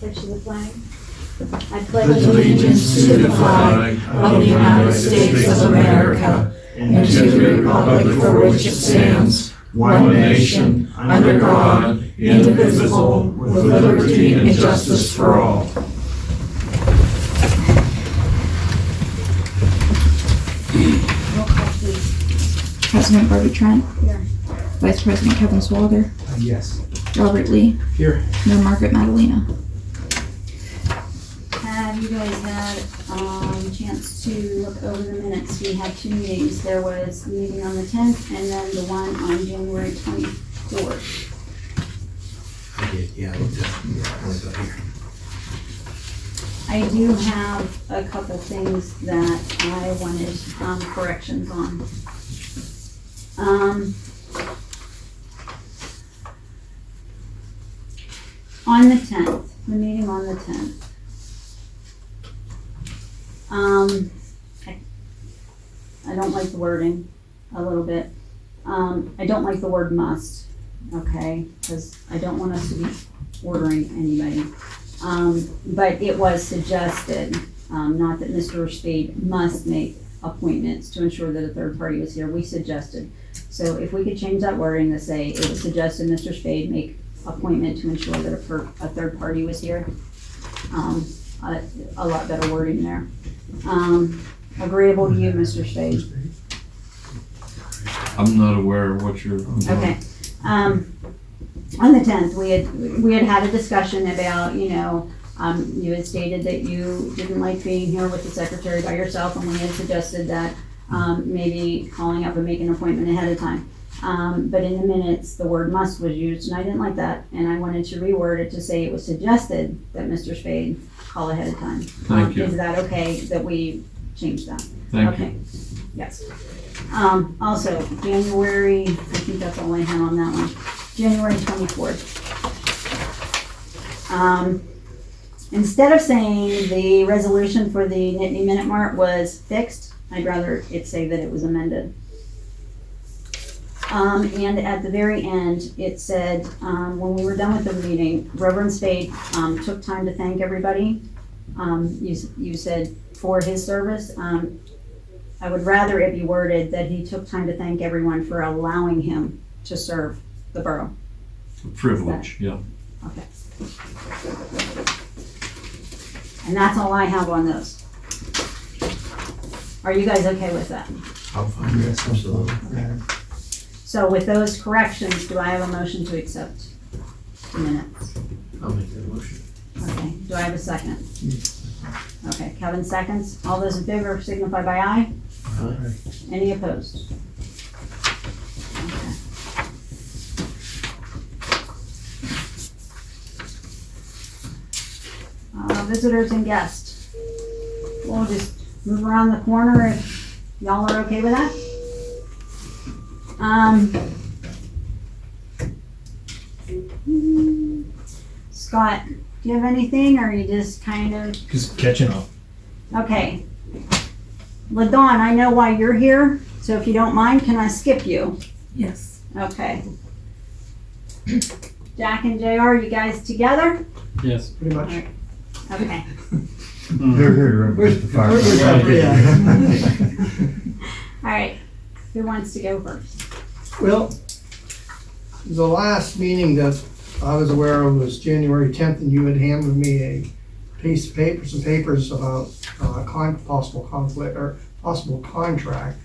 Pledge to the flag. I Pledge allegiance to the flag of the United States of America and to the republic for which it stands, one nation, under God, indivisible, with liberty and justice for all. Roll call, please. President Barbie Trent, Here. Vice President Kevin Swalder, Yes. Robert Lee, Here. Mayor Margaret Madalena. Have you guys had chance to look over the minutes? We had two meetings. There was a meeting on the 10th and then the one on January 24th. I did, yeah, I looked at it. Yeah, I looked at here. I do have a couple things that I wanted corrections on. On the 10th, the meeting on the 10th. I don't like the wording a little bit. I don't like the word must, okay, because I don't want us to be ordering anybody. But it was suggested, not that Mr. Spade must make appointments to ensure that a third party was here. We suggested. So if we could change that wording to say it was suggested Mr. Spade make appointment to ensure that a third party was here. A lot better wording there. Agreeable to you, Mr. Spade? I'm not aware of what you're. Okay. On the 10th, we had a discussion about, you had stated that you didn't like being here with the secretary by yourself, and we had suggested that maybe calling up and making an appointment ahead of time. But in the minutes, the word must was used, and I didn't like that, and I wanted to reword it to say it was suggested that Mr. Spade call ahead of time. Thank you. Is that okay that we change that? Thank Okay. you. Yes. Also, January, I think that's all I had on that one. January 24th. Instead of saying the resolution for the Nittany Minute Mart was fixed, I'd rather it say that it was amended. And at the very end, it said, when we were done with the meeting, Reverend Spade took time to thank everybody. You said for his service. I would rather it be worded that he took time to thank everyone for allowing him to serve the borough. Privilege, yeah. Okay. And that's all I have on those. Are you guys okay with that? I'm fine, yes, absolutely. So with those corrections, do I have a motion to accept the minutes? I'll make that motion. Okay, do I have a second? Okay, Kevin seconds. All those in favor signify by aye. Aye. Any opposed? Okay. Visitors and guests. We'll just move around the corner if y'all are okay with that. Scott, do you have anything, or are you just kind of? Just catching up. Okay. LaDawn, I know why you're here, so if you don't mind, can I skip you? Yes. Okay. Jack and JR, you guys together? Yes. Pretty much. Okay. Here, Where's the fire? All right. Who wants to go first? Well, the last meeting that I was aware of was January 10th, and you had handed me a piece of paper, some papers about possible conflict or possible contract,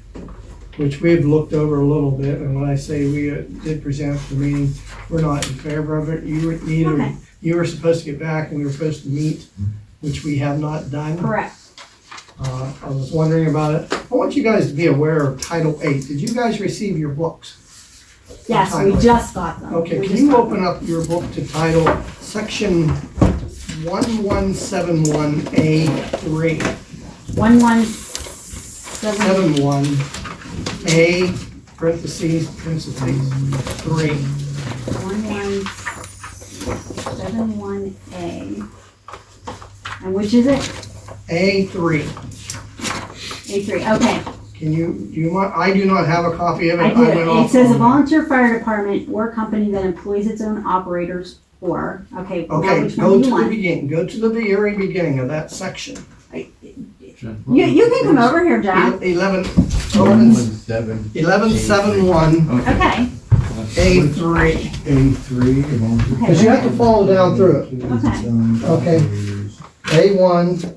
which we've looked over a little bit. And when I say we did present at the meeting, we're not in favor of it. Okay. You were supposed to get back, and we were supposed to meet, which we have not done. Correct. I was wondering about it. I want you guys to be aware of Title 8. Did you guys receive your books? Yes, we just got them. Okay, We can just you got open up your book to title section 1171A3? 1171. 71A, parentheses, 3. 1171A. And which is it? A3. A3, okay. Can you, I do not have a copy of it. I went do. It off says a on- volunteer fire department or company that employs its own operators for, okay, now Okay, which go one do to you the want? beginning, go to the very beginning of that section. You can come over here, Jack. 1171 Okay, A3. A3, Because you have to follow down through it. Okay. A1,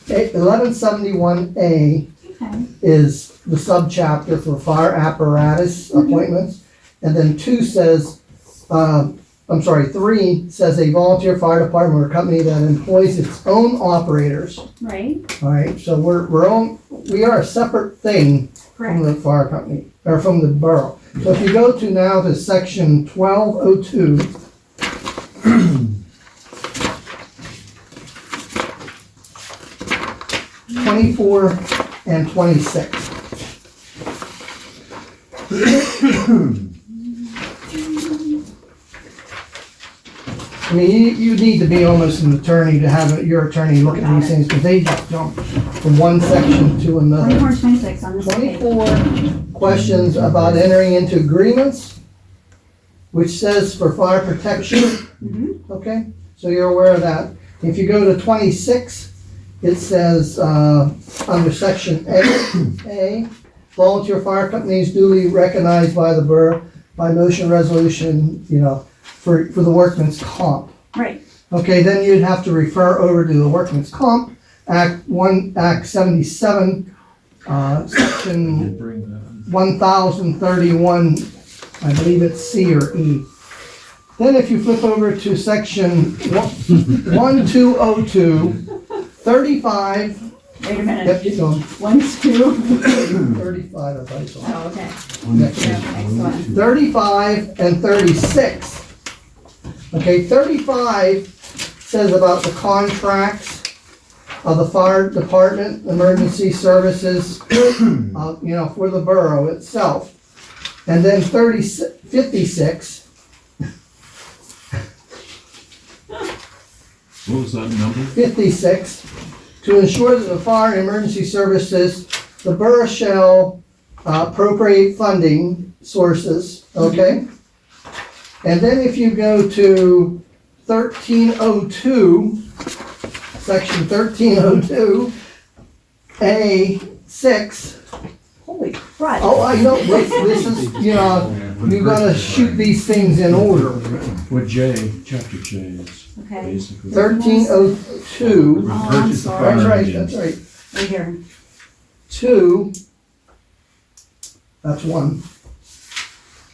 1171A okay, is the subchapter for fire apparatus appointments. And then 2 says, 3 says a volunteer fire department or company that employs its own operators. right, All right, so we are a separate thing from correct. the fire company, or from the borough. So if you go to now to section 1202, '24 and 26. I mean, you need to be almost an attorney to have your attorney look at these things, because they just jump from one section to another. 24 and 26 on this page. 24 questions about entering into agreements, which says for fire protection. Mhm. Okay, so you're aware of that. If you go to 26, it says, under section A, volunteer fire companies duly recognized by the borough by motion resolution, for the workman's comp. Right, Okay, then you'd have to refer over to the Workman's Comp, Act 77, Section 1031, I believe it's C or E. Then if you flip over to Section 1202, 35, wait a minute. yep, keep going, 1, 2, 35, I thought you said. oh, okay. Next Yeah, one. excellent. 35 and 36. Okay, 35 says about the contracts of the fire department, emergency services, for the borough itself. And then 56, What was that number? 56, to ensure that the fire and emergency services, the borough shall appropriate funding sources, okay? And then if you go to 1302, section 1302, A6, Holy crud. oh, I know, this is, you gotta shoot these things in order. What chapter J is, Okay, basically. 1302, oh, I'm sorry. that's right, Right here. 2, that's 1.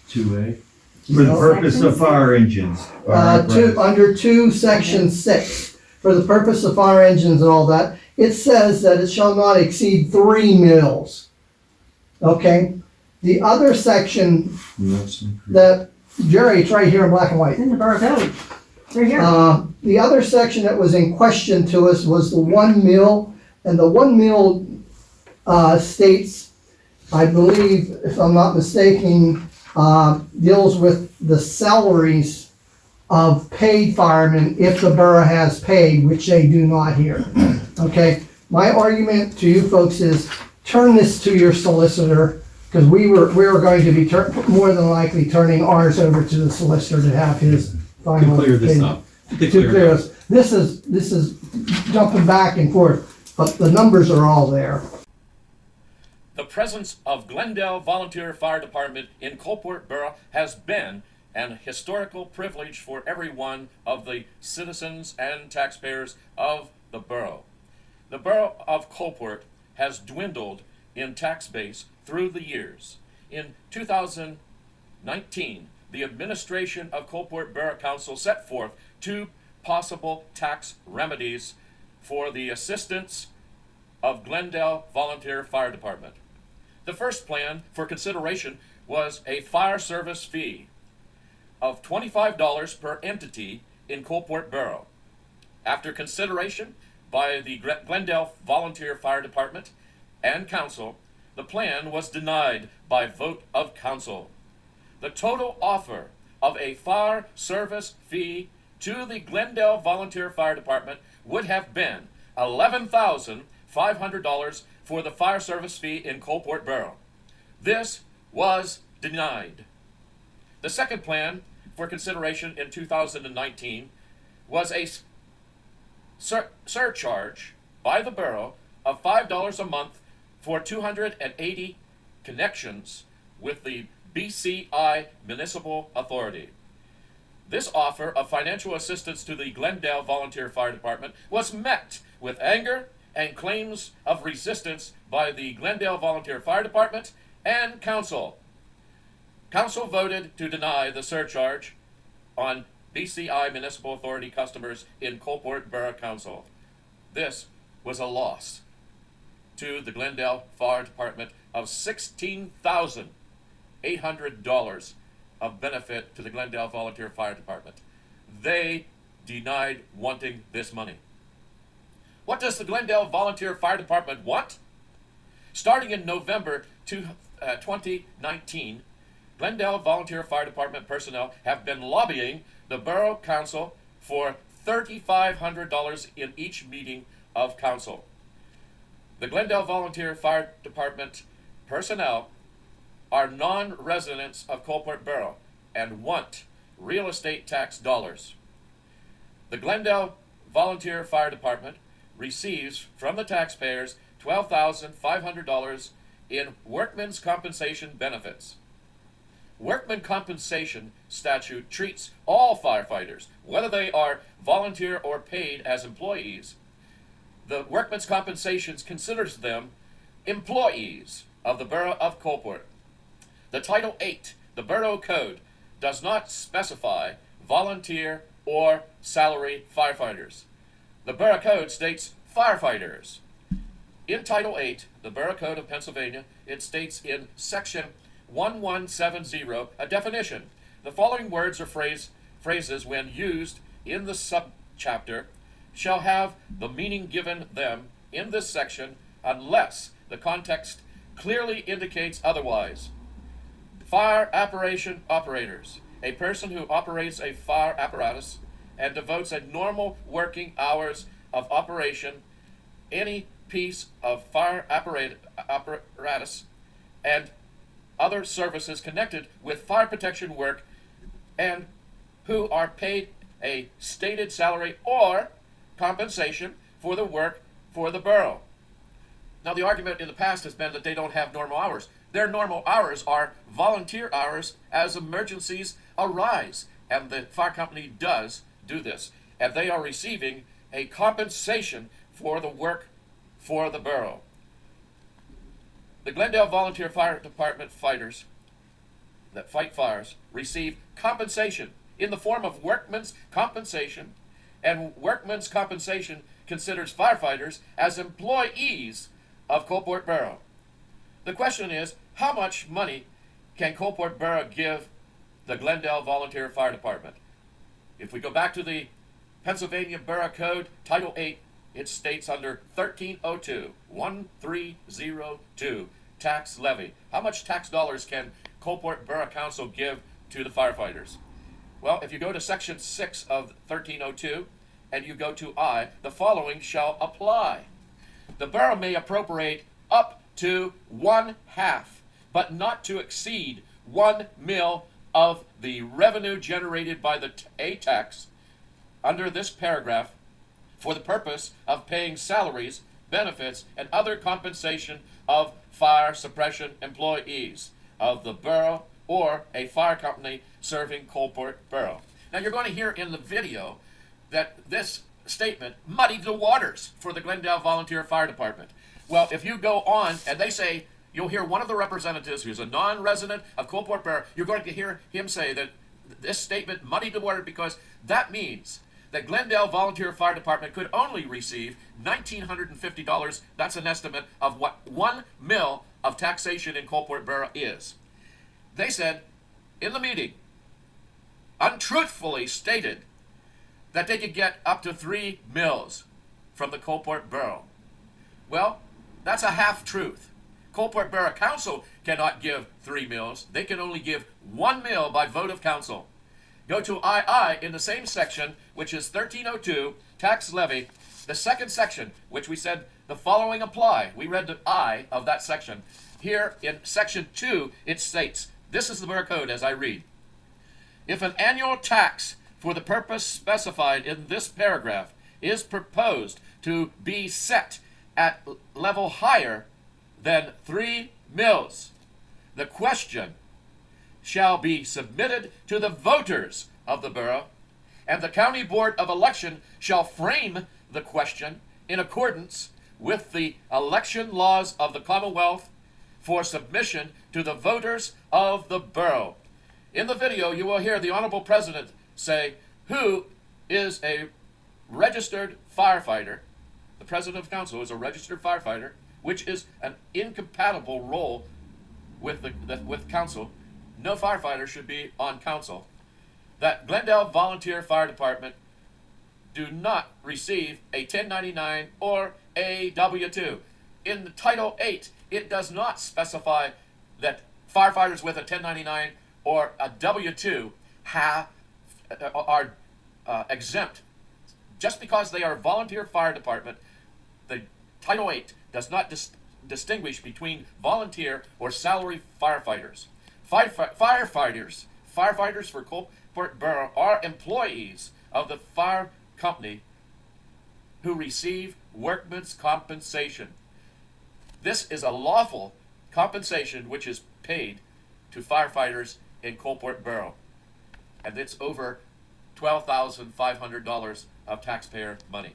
2A. For the purpose of fire engines. Under 2, section 6, for the purpose of fire engines and all that, it says that it shall not exceed 3 mils. Okay? The other section that, Jerry, it's right here in black and white. It's in the borough code. Right here. The other section that was in question to us was the 1 mil, and the 1 mil states, I believe, if I'm not mistaken, deals with the salaries of paid firemen if the borough has paid, which they do not here. Okay, my argument to you folks is turn this to your solicitor, because we were going to be more than likely turning ours over to the solicitor to have his final. To clear this opinion. up. To clear this. This is jumping back and forth, but the numbers are all there. The presence of Glendale Volunteer Fire Department in Coalport Borough has been an historical privilege for every one of the citizens and taxpayers of the borough. The borough of Coalport has dwindled in tax base through the years. In 2019, the administration of Coalport Borough Council set forth 2 possible tax remedies for the assistance of Glendale Volunteer Fire Department. The first plan for consideration was a fire service fee of $25 per entity in Coalport Borough. After consideration by the Glendale Volunteer Fire Department and Council, the plan was denied by vote of council. The total offer of a fire service fee to the Glendale Volunteer Fire Department would have been $11,500 for the fire service fee in Coalport Borough. This was denied. The second plan for consideration in 2019 was a surcharge by the borough of $5 a month for 280 connections with the BCI Municipal Authority. This offer of financial assistance to the Glendale Volunteer Fire Department was met with anger and claims of resistance by the Glendale Volunteer Fire Department and Council. Council voted to deny the surcharge on BCI Municipal Authority customers in Coalport Borough Council. This was a loss to the Glendale Fire Department of $16,800 of benefit to the Glendale Volunteer Fire Department. They denied wanting this money. What does the Glendale Volunteer Fire Department want? Starting in November 2019, Glendale Volunteer Fire Department personnel have been lobbying the Borough Council for $3,500 in each meeting of council. The Glendale Volunteer Fire Department personnel are non-residents of Coalport Borough and want real estate tax dollars. The Glendale Volunteer Fire Department receives from the taxpayers $12,500 in workmen's compensation benefits. Workman compensation statute treats all firefighters, whether they are volunteer or paid as employees. The workmen's compensation considers them employees of the Borough of Coalport. The Title 8, the Borough Code, does not specify volunteer or salary firefighters. The Borough Code states firefighters. In Title 8, the Borough Code of Pennsylvania, it states in Section 1170 a definition. The following words or phrases, when used in the subchapter, shall have the meaning given them in this section unless the context clearly indicates otherwise. Fire apparatus operators, a person who operates a fire apparatus and devotes a normal working hours of operation, any piece of fire apparatus and other services connected with fire protection work, and who are paid a stated salary or compensation for the work for the borough. Now, the argument in the past has been that they don't have normal hours. Their normal hours are volunteer hours as emergencies arise, and the fire company does do this, and they are receiving a compensation for the work for the borough. The Glendale Volunteer Fire Department fighters that fight fires receive compensation in the form of workman's compensation, and workman's compensation considers firefighters as employees of Coalport Borough. The question is, how much money can Coalport Borough give the Glendale Volunteer Fire Department? If we go back to the Pennsylvania Borough Code, Title 8, it states under 1302, tax levy. How much tax dollars can Coalport Borough Council give to the firefighters? Well, if you go to Section 6 of 1302 and you go to I, the following shall apply. The borough may appropriate up to 1/2, but not to exceed 1 mil of the revenue generated by the tax under this paragraph for the purpose of paying salaries, benefits, and other compensation of fire suppression employees of the borough or a fire company serving Coalport Borough. Now, you're going to hear in the video that this statement muddied the waters for the Glendale Volunteer Fire Department. Well, if you go on and they say, you'll hear one of the representatives who's a non-resident of Coalport Borough, you're going to hear him say that this statement muddied the water because that means that Glendale Volunteer Fire Department could only receive $1,950. That's an estimate of what 1 mil of taxation in Coalport Borough is. They said in the meeting, untruthfully stated, that they could get up to 3 mils from the Coalport Borough. Well, that's a half-truth. Coalport Borough Council cannot give 3 mils. They can only give 1 mil by vote of council. Go to II in the same section, which is 1302, tax levy. The second section, which we said the following apply. We read the I of that section. Here in section 2, it states, this is the Borough Code as I read. If an annual tax for the purpose specified in this paragraph is proposed to be set at level higher than 3 mills, the question shall be submitted to the voters of the borough, and the County Board of Election shall frame the question in accordance with the election laws of the Commonwealth for submission to the voters of the borough. In the video, you will hear the Honorable President say, who is a registered firefighter. The President of Council is a registered firefighter, which is an incompatible role with Council. No firefighter should be on Council. That Glendale Volunteer Fire Department do not receive a 1099 or a W-2. In the Title 8, it does not specify that firefighters with a 1099 or a W-2 are exempt. Just because they are a volunteer fire department, the Title 8 does not distinguish between volunteer or salary firefighters. Firefighters for Coalport Borough are employees of the fire company who receive workman's compensation. This is a lawful compensation which is paid to firefighters in Coalport Borough, and it's over $12,500 of taxpayer money.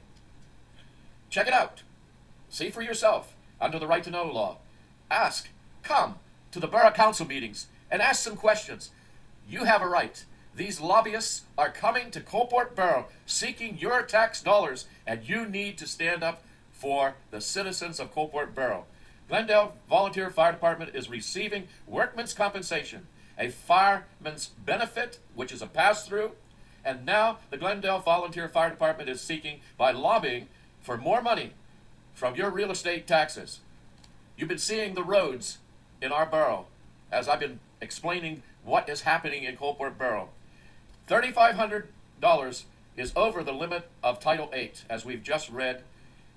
Check it out. See for yourself under the Right to Know law. Ask, come to the Borough Council meetings and ask some questions. You have a right. These lobbyists are coming to Coalport Borough seeking your tax dollars, and you need to stand up for the citizens of Coalport Borough. Glendale Volunteer Fire Department is receiving workman's compensation, a fireman's benefit, which is a pass-through, and now the Glendale Volunteer Fire Department is seeking, by lobbying, for more money from your real estate taxes. You've been seeing the roads in our borough as I've been explaining what is happening in Coalport Borough. $3,500 is over the limit of Title 8, as we've just read.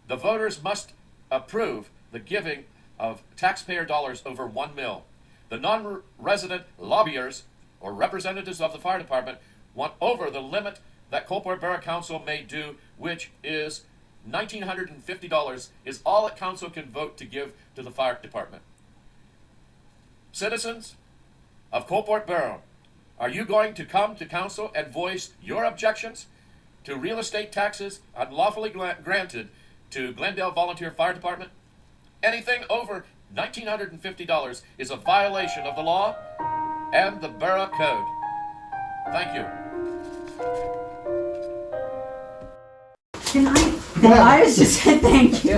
The voters must approve the giving of taxpayer dollars over 1 mil. The non-resident lobbyers or representatives of the fire department want over the limit that Coalport Borough Council may do, which is $1,950 is all that council can vote to give to the fire department. Citizens of Coalport Borough, are you going to come to council and voice your objections to real estate taxes unlawfully granted to Glendale Volunteer Fire Department? Anything over $1,950 is a violation of the law and the Borough Code. Thank you. I was just saying thank you.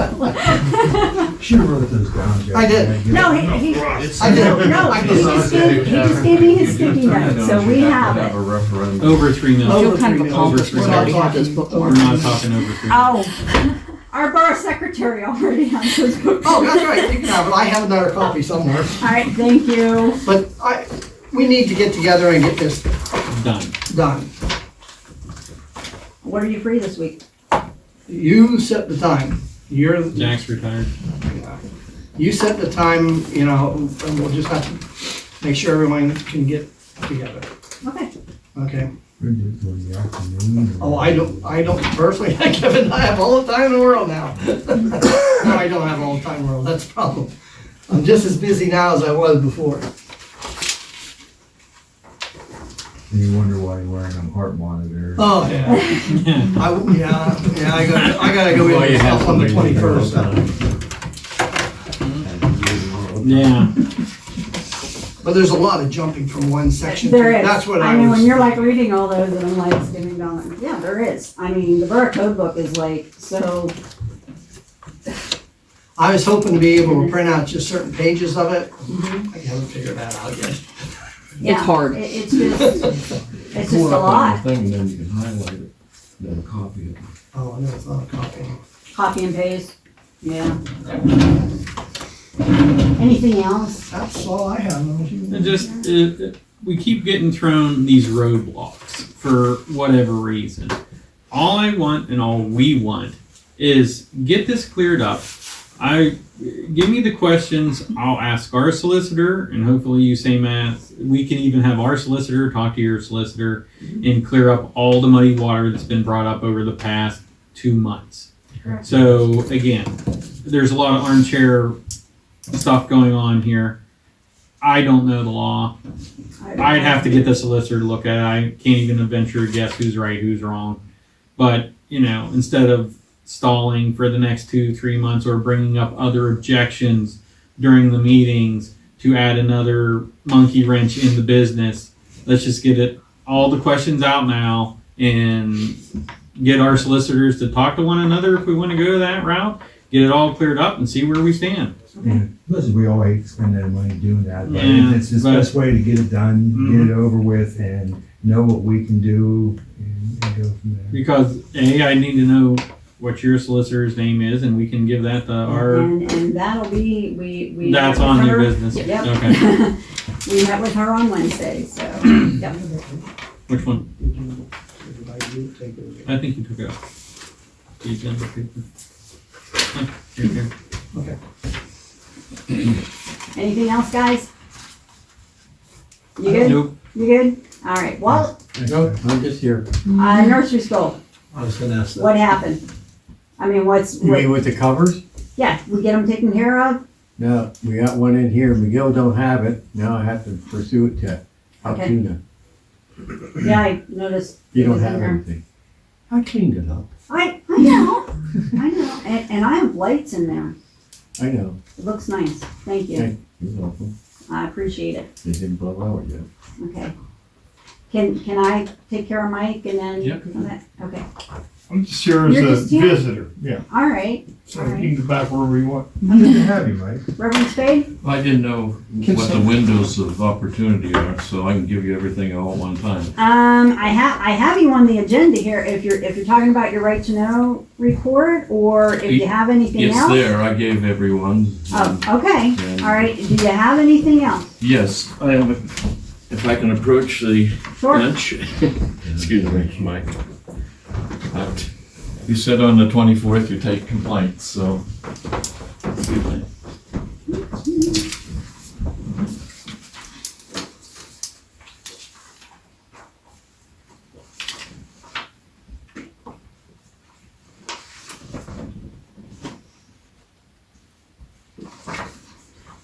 Should have wrote those down, Jeff. I did. No, he just gave me his sticky notes, so we have it. Over 3 million. Feel kind of Over accomplished 3 when I already have this million. bookmark. We're not talking over 3 million. Oh, our borough secretary already has his book. Oh, that's right, you can have it, I have another copy somewhere. All right, thank you. But we need to get together and get this Done. done. What are you free this week? You set the time. Jack's retired. You set the time, you know, and we'll just have to make sure everyone can get together. Okay. Okay. Could do it for the afternoon. Oh, I don't personally, Kevin, I have all the time in the world now. No, I don't have all the time in the world, that's the problem. I'm just as busy now as I was before. And you wonder why you're wearing them heart monitors. Oh, yeah. I gotta go Well, in you have myself on the somebody there all the 21st. time. Yeah. But there's a lot of jumping from one section to, There is. that's what I mean, when you're was. like reading all those and I'm like skimming down, like, yeah, there is. I mean, the borough code book is like, so, I was hoping to be able to print out just certain pages of it. I haven't figured that out yet. yeah. hard. It's just a Pull it up on lot. the thing, and then you can highlight it, then copy it. Oh, no, it's not a copy. Copy and paste, yeah. Anything else? That's all I have. We keep getting thrown these roadblocks for whatever reason. All I want and all we want is get this cleared up. give me the questions. I'll ask our solicitor, and hopefully you say, Matt, we can even have our solicitor talk to your solicitor and clear up all the muddy water that's been brought up over the past 2 months. Correct. So again, there's a lot of armchair stuff going on here. I don't know the law. I'd have to get the solicitor to look at it. I can't even venture to guess who's right, who's wrong. But, instead of stalling for the next 2-3 months or bringing up other objections during the meetings to add another monkey wrench in the business, let's just get all the questions out now and get our solicitors to talk to one another if we want to go that route, get it all cleared up and see where we stand. Yeah, listen, we all hate spending money doing that, but Yeah, it's the but- best way to get it done, Mhm. get it over with, and know what we can do, and go from there. Because I need to know what your solicitor's name is, and we can give that to our. And that'll be, we. That's met on with your her. business. Yep. Okay. We met with her on Wednesday, so, yep. Which one? Everybody do take it. I think you took it out. The agenda paper. Oh, here. Okay. Anything else, guys? You good? Nope. You good? All right, well, No, I'm just here. nursery school, I was gonna ask that. what happened? I mean, You mean with the covers? yeah, we get them taken care of? No, we got one in here. Miguel don't have it. Now I have to pursue it to Okay. Altoona. Yeah, I noticed. You it don't was in have there. anything. I cleaned it up. I know, and I have lights in there. I know. It looks nice, thank you, Thank you. You're welcome. I appreciate it, They didn't blow out yet. okay. Can I take care of Mike and then? Yep. Okay, I'm just here as You're a just here? visitor, yeah. all right, So you can go back wherever you want. Good to have you, Mike. Reverend Spade? I didn't know what the windows of opportunity are, so I can give you everything all at one time. I have you on the agenda here, if you're talking about your right to know report, or if you have anything It's else. there, I gave everyone. Oh, okay, And- all right, do you have anything else? Yes, I have, if I can approach the Sure. bench. Excuse me, Mike. You said on the 24th you take complaints, so. Excuse me.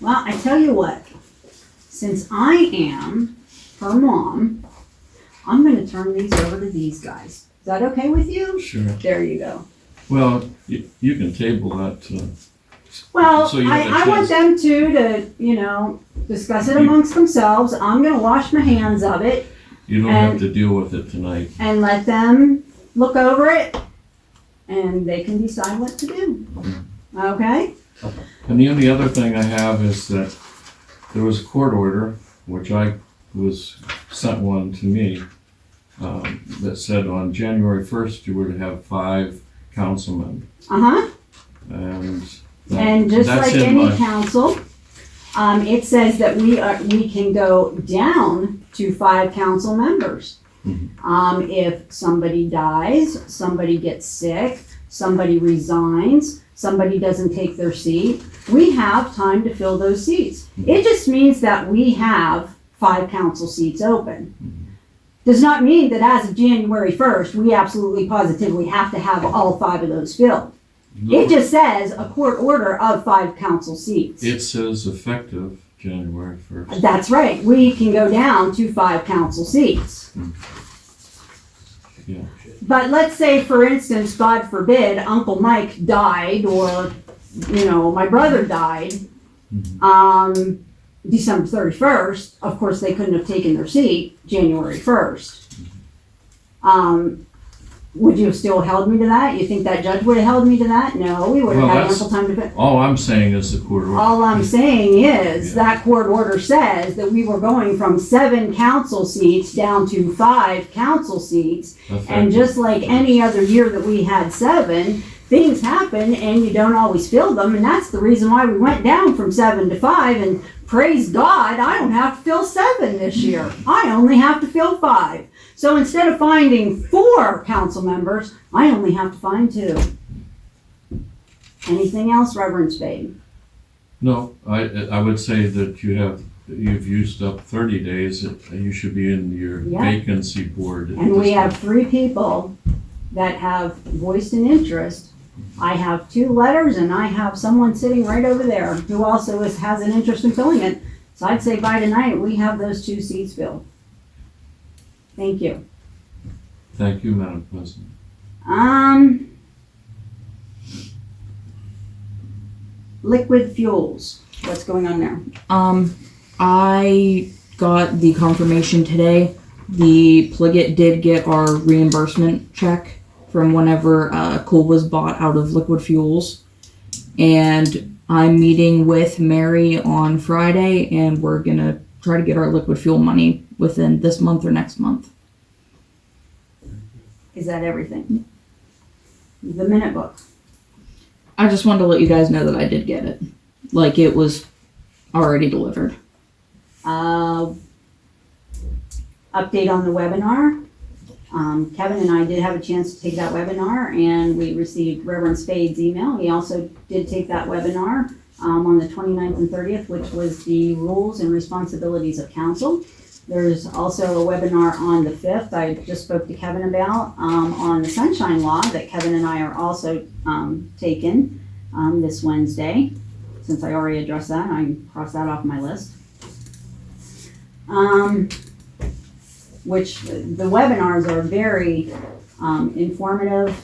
Well, I tell you what, since I am her mom, I'm gonna turn these over to these guys. Is that okay with you? Sure. There you go. Well, you can table that. Well, So you have a I want chance. them to discuss it amongst themselves. I'm gonna wash my hands of it You don't have to deal with it tonight. and let them look over it, and they can decide what to do. Okay? And the only other thing I have is that there was a court order, which I was sent one to me, that said on January 1st you were to have 5 councilmen. Uh-huh. And And just that's like in any my- council, it says that we can go down to 5 council members. Mhm. If somebody dies, somebody gets sick, somebody resigns, somebody doesn't take their seat, we have time to fill those seats. It just means that we have 5 council seats open. Does not mean that as of January 1st, we absolutely positively have to have all 5 of those filled. It just says a court order of 5 council seats. It says effective January 1st. That's right, we can go down to 5 council seats. Yeah. But let's say, for instance, God forbid, Uncle Mike died, or, my brother died, December 31st, of course, they couldn't have taken their seat January 1st. Would you have still held me to that? You think that judge would have held me to that? No, we would have Well, had that's- ample time to fit. All I'm saying is the court order. All I'm saying is, Yeah. that court order says that we were going from 7 council seats down to 5 council seats. And Effective. just like any other year that we had 7, things happen and you don't always fill them. And that's the reason why we went down from 7 to 5. And praise God, I don't have to fill 7 this year. I only have to fill 5. So instead of finding 4 council members, I only have to find 2. Anything else, Reverend Spade? No, I would say that you've used up 30 days, you should be in your Yeah. vacancy board. And we have 3 people that have voiced an interest. I have 2 letters and I have someone sitting right over there who also has an interest in filling it. So I'd say by tonight, we have those 2 seats filled. Thank you. Thank you, Madam President. Liquid fuels, what's going on there? I got the confirmation today. The Pliget did get our reimbursement check from whenever coal was bought out of liquid fuels. And I'm meeting with Mary on Friday, and we're gonna try to get our liquid fuel money within this month or next month. Is that everything? The minute book. I just wanted to let you guys know that I did get it. Like, it was already delivered. Update on the webinar. Kevin and I did have a chance to take that webinar, and we received Reverend Spade's email. He also did take that webinar on the 29th and 30th, which was the rules and responsibilities of council. There's also a webinar on the 5th I just spoke to Kevin about on the sunshine law that Kevin and I are also taking this Wednesday. Since I already addressed that, I can cross that off my list. Which the webinars are very informative.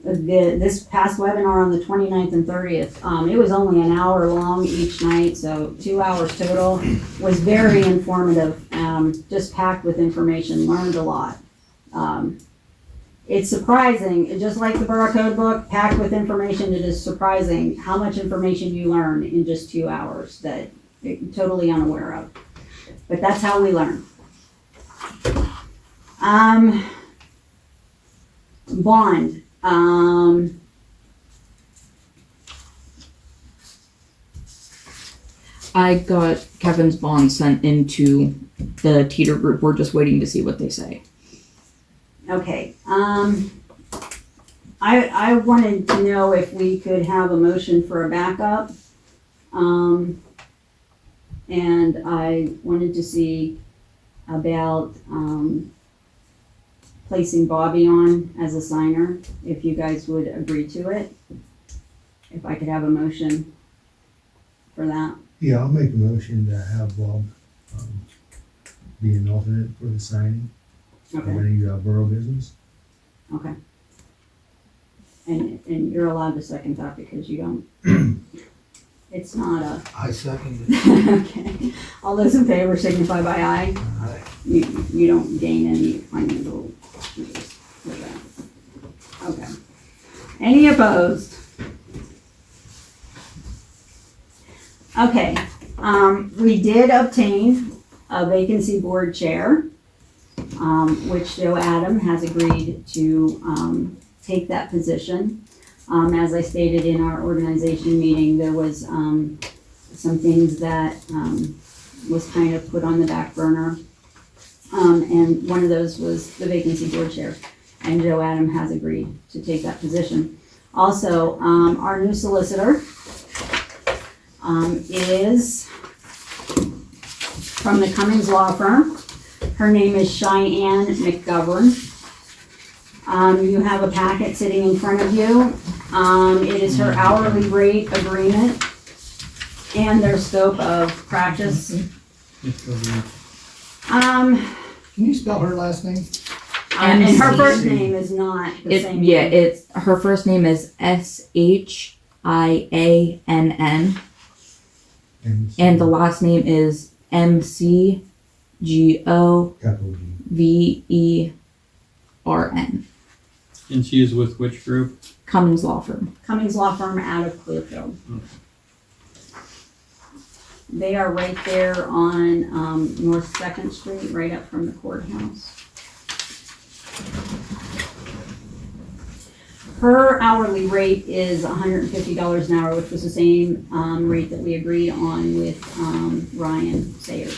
This past webinar on the 29th and 30th, it was only an hour long each night, so 2 hours total. Was very informative, just packed with information, learned a lot. It's surprising, just like the Borough Code book, packed with information, it is surprising how much information you learn in just 2 hours that you're totally unaware of. But that's how we learn. Bond. I got Kevin's bond sent into the Teeter group. We're just waiting to see what they say. Okay, I wanted to know if we could have a motion for a backup. And I wanted to see about, placing Bobby on as a signer, if you guys would agree to it. If I could have a motion for that. Yeah, I'll make a motion to have Bob be an alternate for the signing of Okay, any borough business. okay. And you're allowed to second that because you don't, it's not a, I second it. okay. All those in favor signify by aye. Aye. You don't gain any financial with that. Okay. Any opposed? Okay, we did obtain a vacancy board chair, which Joe Adam has agreed to take that position. As I stated in our organization meeting, there was some things that was kind of put on the back burner. And one of those was the vacancy board chair. And Joe Adam has agreed to take that position. Also, our new solicitor is from the Cummings Law Firm. Her name is Cheyenne McGovern. You have a packet sitting in front of you. It is her hourly rate agreement and their scope of practice. Can you spell her last name? And her first name is not the same. Yeah, name. it's her first name is SHIANN, and the last name is MCGOVERN. Capital G. And she is with which group? Cummings Law Firm. Cummings Law Firm out of Clearfield. They are right there on North 2nd Street, right up from the courthouse. Her hourly rate is $150 an hour, which was the same rate that we agreed on with Ryan Sayers.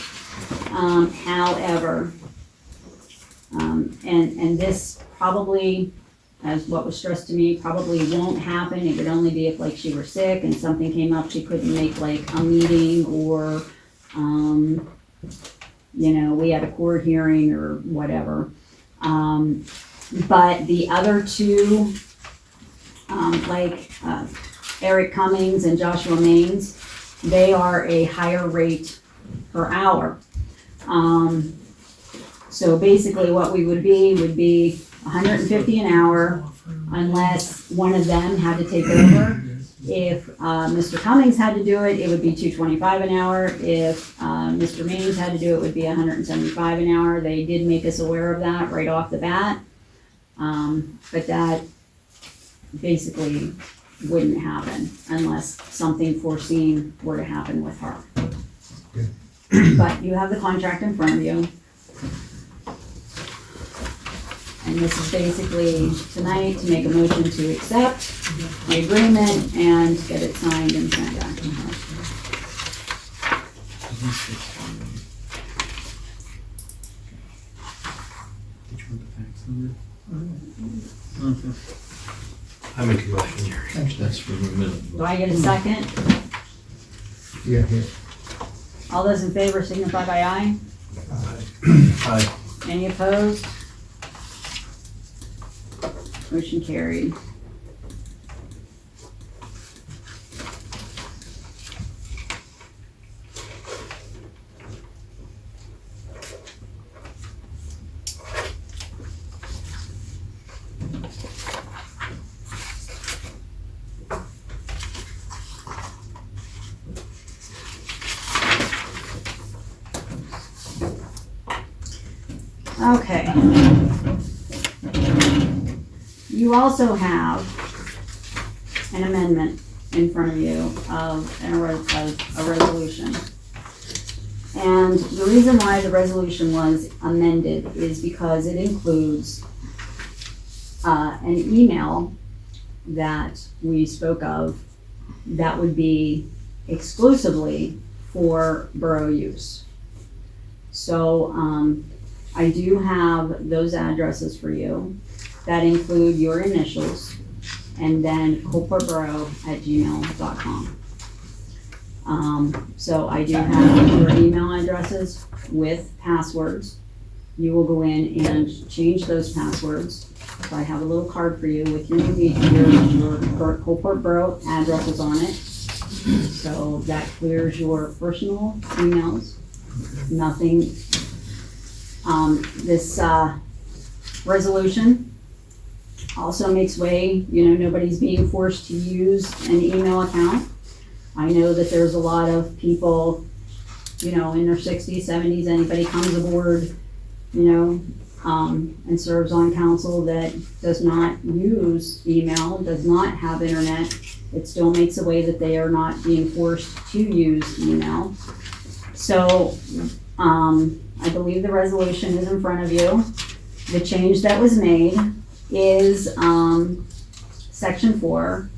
However, and this probably, as what was stressed to me, probably won't happen. It would only be if like she were sick and something came up, she couldn't make like a meeting or, you know, we had a court hearing or whatever. But the other two, Eric Cummings and Joshua Maines, they are a higher rate per hour. So basically what we would be 150 an hour unless one of them had to take over. If Mr. Cummings had to do it, it would be $225 an hour. If Mr. Maines had to do it, it would be $175 an hour. They did make us aware of that right off the bat. But that basically wouldn't happen unless something foreseen were to happen with her. But you have the contract in front of you. And this is basically tonight to make a motion to accept the agreement and get it signed and sent back to her. Did you want the fax number? I make a motion, Jerry. That's for the minute. Do I get a second? Yeah, here. All those in favor signify by aye. Aye. Any opposed? Motion carried. Okay. You also have an amendment in front of you of a resolution. And the reason why the resolution was amended is because it includes an email that we spoke of that would be exclusively for borough use. So I do have those addresses for you that include your initials and then coalportborough@gmail.com. So I do have your email addresses with passwords. You will go in and change those passwords. So I have a little card for you with your Coalport Borough addresses on it. So that clears your personal emails. Nothing. This resolution also makes way, nobody's being forced to use an email account. I know that there's a lot of people, in their 60s, 70s, anybody comes aboard, and serves on council that does not use email, does not have internet. It still makes a way that they are not being forced to use email. So, I believe the resolution is in front of you. The change that was made is section 4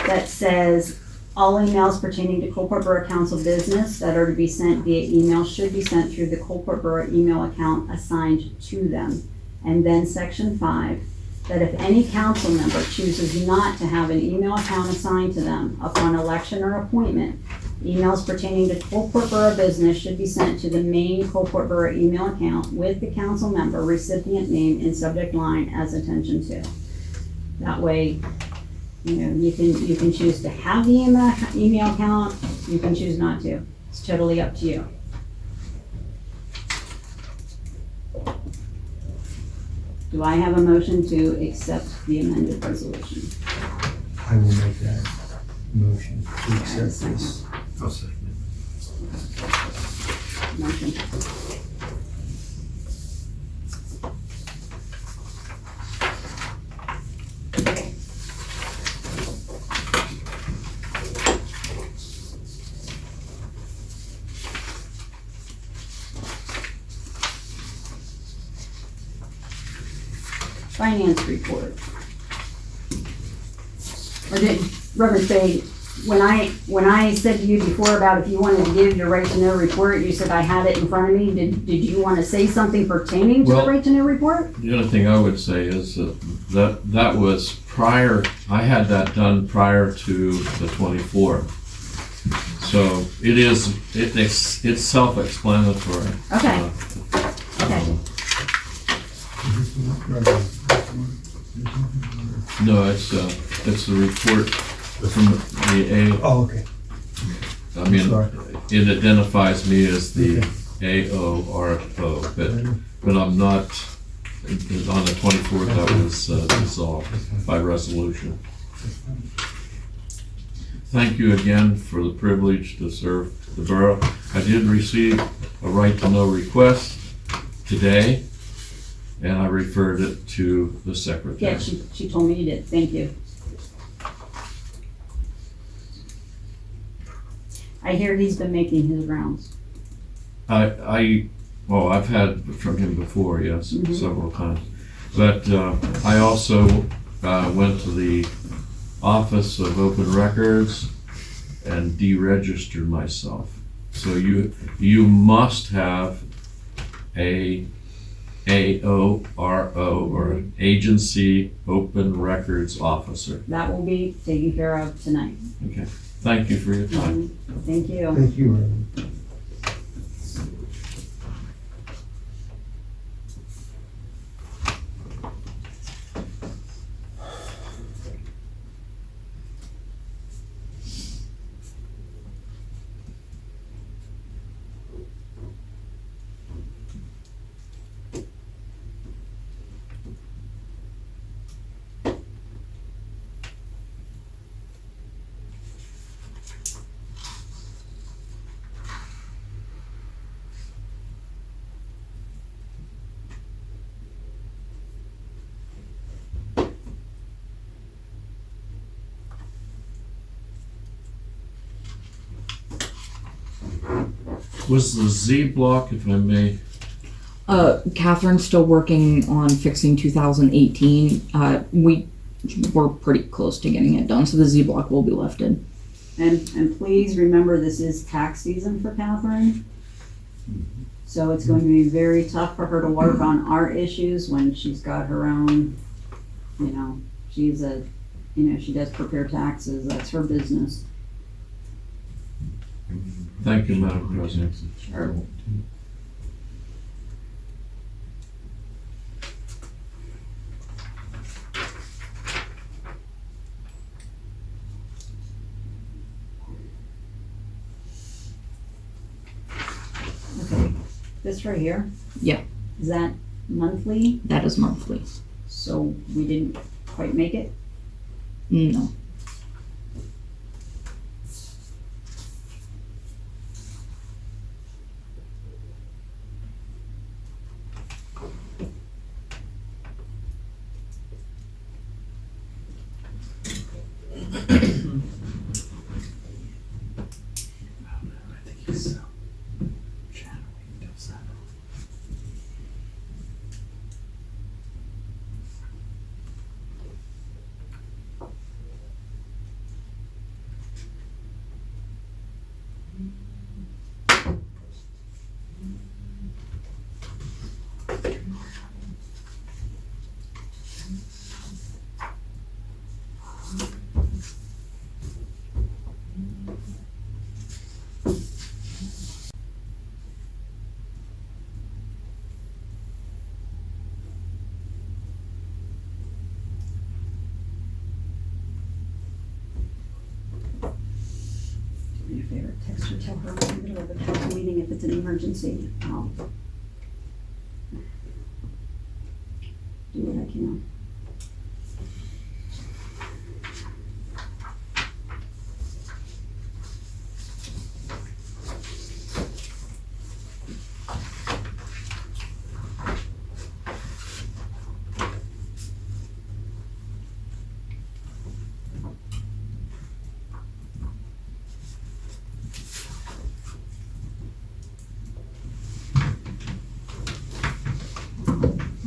that says all emails pertaining to Coalport Borough Council business that are to be sent via email should be sent through the Coalport Borough email account assigned to them. And then section 5, that if any council member chooses not to have an email account assigned to them upon election or appointment, emails pertaining to Coalport Borough business should be sent to the main Coalport Borough email account with the council member recipient name and subject line as attention to. That way, you can choose to have the email account, you can choose not to. It's totally up to you. Do I have a motion to accept the amended resolution? I will make that motion to accept this. I'll second Motion. Finance report. Or did Reverend Spade, when I said to you before about if you wanted to give your right to know report, you said I had it in front of me. Did you want to say something pertaining to the Well- right to know report? The other thing I would say is that was prior, I had that done prior to the 24th. So it's self-explanatory. Okay. Okay. No, it's the report from the A. Oh, okay. I mean, Sorry. it identifies me as the AORO, but I'm not, on the 24th, that was dissolved by resolution. Thank you again for the privilege to serve the borough. I did receive a right to know request today, and I referred it to the secretary. Yeah, she told me you did. Thank you. I hear he's been making his rounds. I've had from him before, yes, Mhm. several times. But I also went to the Office of Open Records and deregistered myself. So you must have a AORO, or an Agency Open Records Officer. That will be taken care of tonight. Okay, thank you for your time. Thank you. Thank you, Reverend. Was the Z block, if I may, Catherine's still working on fixing 2018. We're pretty close to getting it done, so the Z block will be lifted. And please remember, this is tax season for Catherine. So it's going to be very tough for her to work on our issues when she's got her own, she does prepare taxes, that's her business. thank you, Madam President. Sure. Okay, this right here? Yeah. Is that monthly? That is monthly. So we didn't quite make it? No. Do me a favor, text her, tell her we're in the middle of a council meeting if it's an emergency. I'll do what I can.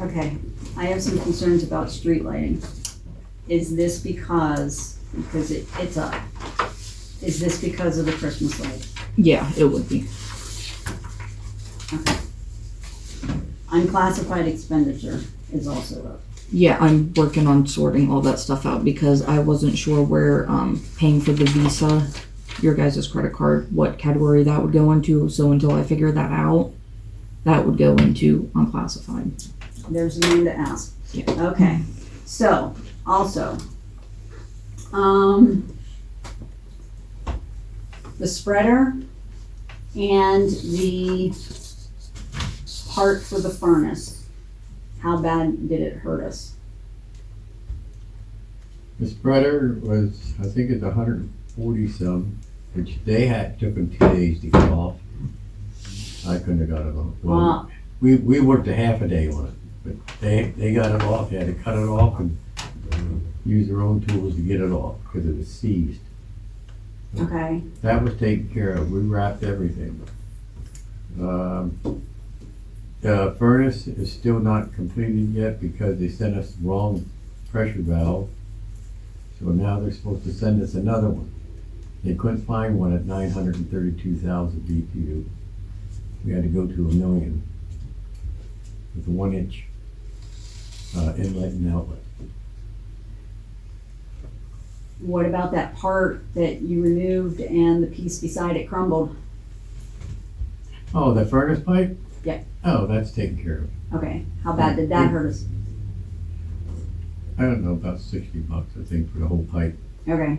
Okay, I have some concerns about street lighting. Is this because it's up? Is this because of the Christmas lights? Yeah, it would be. Okay. Unclassified expenditure is also up. Yeah, I'm working on sorting all that stuff out because I wasn't sure where paying for the Visa, your guys' credit card, what category that would go into. So until I figure that out, that would go into unclassified. There's a name to ask. Yeah. Okay, so, also, the spreader and the part for the furnace, how bad did it hurt us? The spreader was, I think it's 140 some, which they took them 2 days to get off. I couldn't have got it off. Wow. We worked a half a day on it, but they got it off. They had to cut it off and use their own tools to get it off because it was seized. Okay, That was taken care of. We wrapped everything. The furnace is still not completed yet because they sent us the wrong pressure valve. So now they're supposed to send us another one. They couldn't find one at 932,000 BTU. We had to go to 1 million with a 1-inch inlet and outlet. what about that part that you removed and the piece beside it crumbled? Oh, the furnace pipe? Yeah. Oh, that's taken care of. Okay, how bad did that hurt us? I don't know, about $60, I think, for the whole pipe. Okay,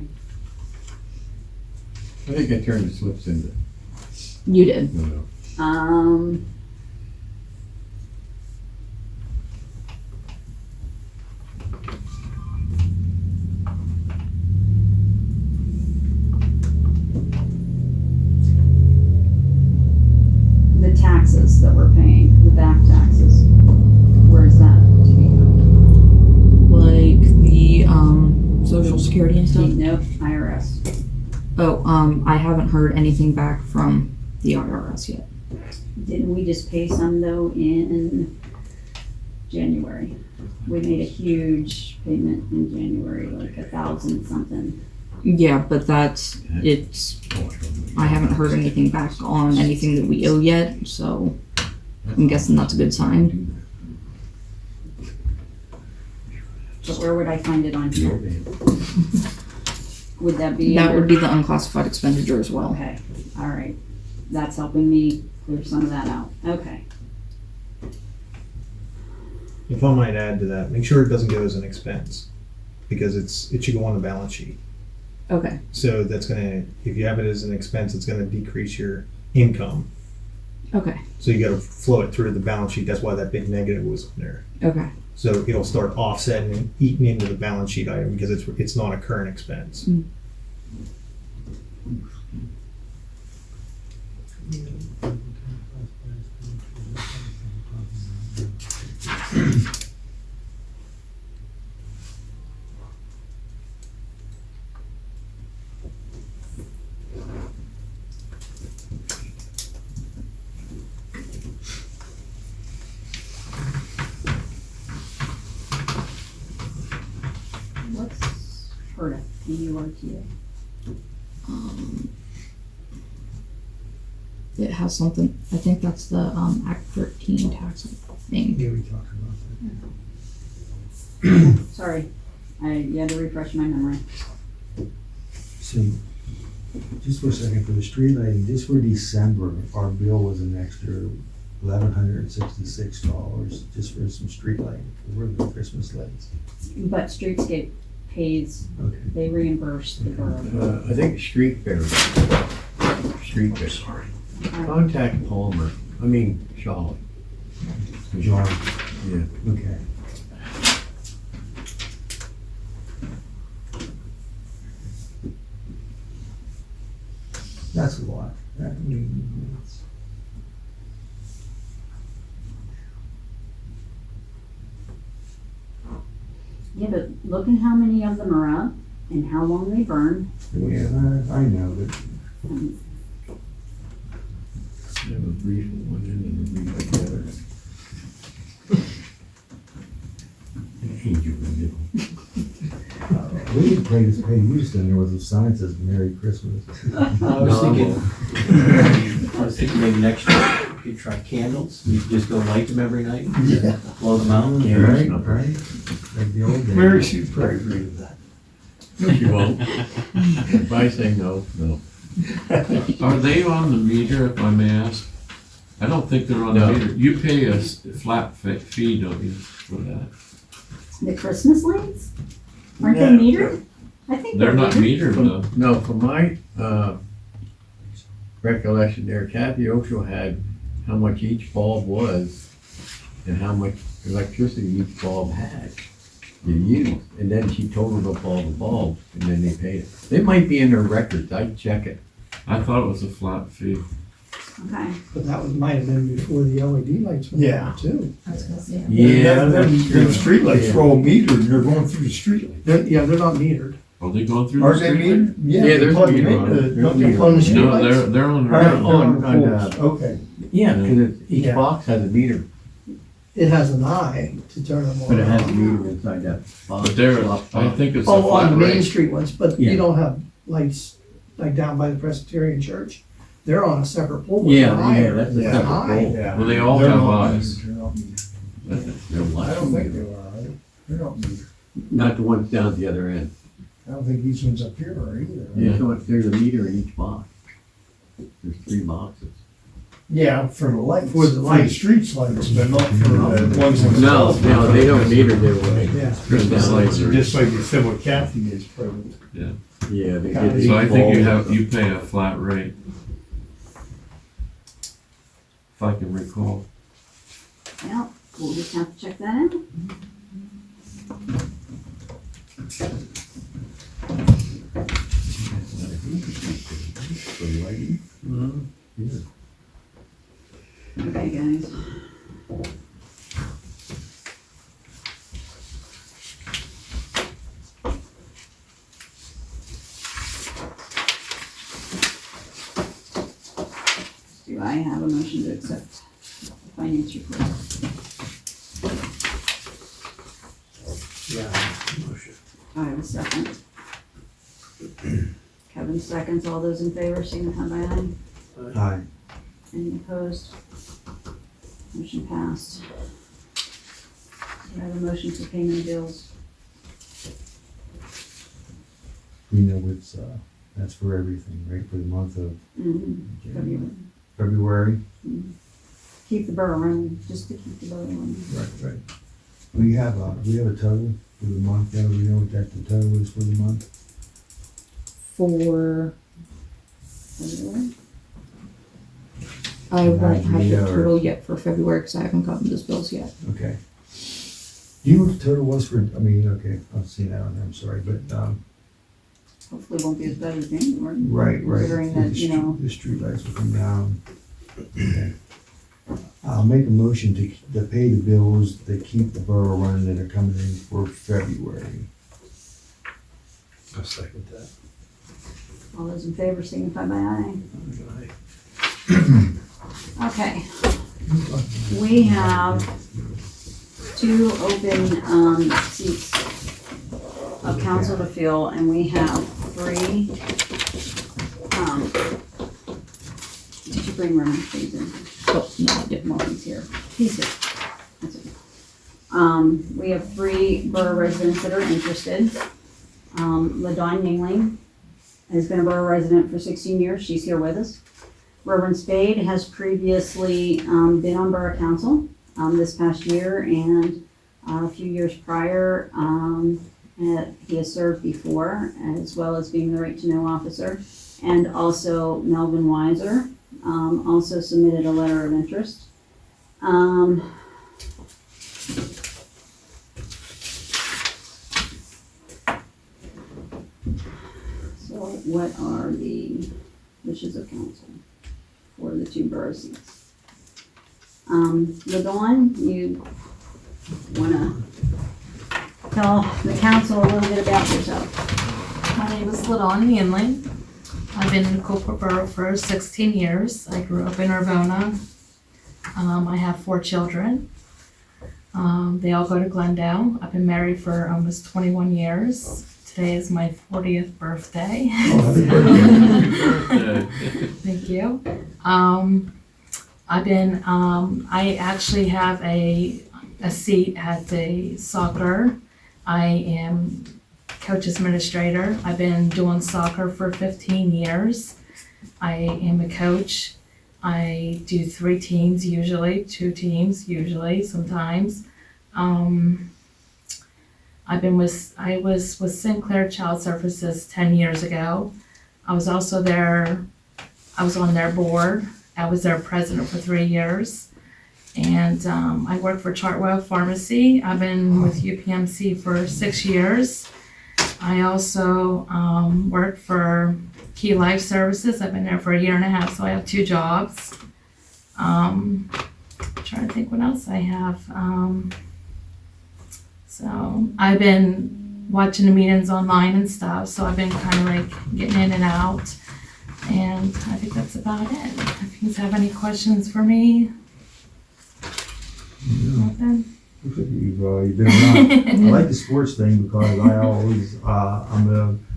I think I turned the slips into, You did. no. the taxes that we're paying, the back taxes, where's that to be? Like the social security and stuff. Nope, IRS. Oh, I haven't heard anything back from the IRS yet. Didn't we just pay some though in January? We made a huge payment in January, like 1,000 something. Yeah, but it's, I haven't heard anything back on anything that we owe yet, so I'm guessing that's a good sign. But where would I find it on here? Would that be? That under- would be the unclassified expenditure as well. Okay, all right. That's helping me clear some of that out. Okay. If I might add to that, make sure it doesn't go as an expense, because it should go on the balance sheet. Okay. So that's gonna, if you have it as an expense, it's gonna decrease your income. Okay. So you gotta flow it through the balance sheet. That's why that big negative was on there. Okay. So it'll start offsetting and eating into the balance sheet item because it's not a current expense. Mm. What's PURTA? P-U-R-T-A. It has something, I think that's the Act 13 tax thing. Yeah, we talked about that. Sorry, you had to refresh my memory. So, just for a second, for the street lighting, just for December, our bill was an extra $1,166 just for some street lighting, for the Christmas lights. But Streetscape pays, Okay. they reimburse the borough. I think Street Fair. Street Fair. Sorry. Contact Palmer, Shaw. John, Yeah. okay. That's a lot. Yeah, but look at how many of them are up and how long they burn. Yeah, I know, but Have a brief at one end and a brief at the other. An angel in the middle. We could play this pay use and there was a sign that says Merry Christmas. I was thinking maybe next year, you could try candles, you could just go light them every night, Yeah. blow them out. Right, right. Like the old days. Mary Sue probably agree with that. You won't. If I say no, no. Are they on the meter, if I may ask? I don't think they're on the No. meter. You pay a flat fee, don't you, for that? The Christmas lights? Aren't they No. metered? I think They're not metered though. No, from my, recollection there, Kathy Oshel had how much each bulb was and how much electricity each bulb had to use. And then she totaled up all the bulbs and then they paid it. It might be in their records, I'd check it. I thought it was a flat fee. Okay. But that might have been before the LED lights went Yeah. on too. I was gonna say. Yeah, Them that's true. streetlights are all metered, and they're going through the streetlight. They're not metered. Are they going through the Are they street? metered? Yeah, they there's plug a them meter in, on it. don't There's they? On the No, streetlights? they're on Right, their, on poles. Okay. Yeah, because each Yeah. box has a meter, It has an eye to turn them on. but it has a meter inside that box. but they're, I think it's a Oh, on the flat Main rate. Street ones, but Yeah. you don't have lights like down by the Presbyterian Church. They're on a separate pole with an Yeah, eye. yeah, that's a Yeah. separate Eye. pole. Yeah. Well, they all They're have not eyes. metered, they're not metered. They're I live. don't think they are, right? They're not metered. Not the ones down at the other end. I don't think these ones up here are either. Yeah, so there's a meter in each box. There's 3 boxes. Yeah, for the lights. For the lights. streets lights, but not for the ones No, themselves. no, they don't meter their way. Yeah. Christmas lights are. Just like you said what Kathy is probably. Yeah, they get So I each think bulb. you pay a flat rate. If I can recall. Yeah, we'll just have to check that out. For lighting. Yeah. Okay, guys. Do I have a motion to accept the finance report? Yeah. I have a second. Kevin seconds. All those in favor, signify by aye. Aye. Any opposed? Motion passed. Do I have a motion for payment of bills? We know it's, that's for everything, right, for the month of February. February? Keep the borough running, just to keep the borough running. Right. We have a total for the month, now we know what that the total is for the month? For, February? I won't have the Yeah, or- total yet for February because I haven't gotten those bills yet. Okay. Do you know what the total was for, I mean, okay, I'll see that on there, I'm sorry, but, Hopefully it won't be as bad as January. right. Considering that, you know, The streetlights will come down. Okay. I'll make a motion to pay the bills that keep the borough running that are coming in for February. I'll second that. all those in favor signify by aye. Okay. We have 2 open, seats of council to fill, and we have 3, did you bring Roman things in? Oh, no, I didn't. Morgan's here. He's here. That's okay. We have 3 borough residents that are interested. LaDawn Yingling has been a borough resident for 16 years. She's here with us. Reverend Spade has previously been on borough council this past year and a few years prior. He has served before, as well as being the right to know officer. And also Melvin Weiser also submitted a letter of interest. So what are the wishes of council for the 2 borough seats? LaDawn, you wanna tell the council a little bit about yourself? My name is LaDawn Hanley. I've been in Coalport Borough for 16 years. I grew up in Urbana. I have 4 children. They all go to Glendale. I've been married for almost 21 years Today is my 40th birthday. Birthday. Thank you. I actually have a seat at the soccer. I am coach administrator. I've been doing soccer for 15 years. I am a coach. I do 3 teams usually, 2 teams usually, sometimes. I was with Sinclair Child Services 10 years ago. I was also on their board. I was their president for 3 years. And I work for Chartwell Pharmacy. I've been with UPMC for 6 years. I also work for Key Life Services. I've been there for 1.5 years, so I have 2 jobs. I'm trying to think what else I have. So I've been watching the meetings online and stuff, so I've been kind of like getting in and out. And I think that's about it. If you guys have any questions for me? Nothing? You've been around. I like the sports thing because I always, I'm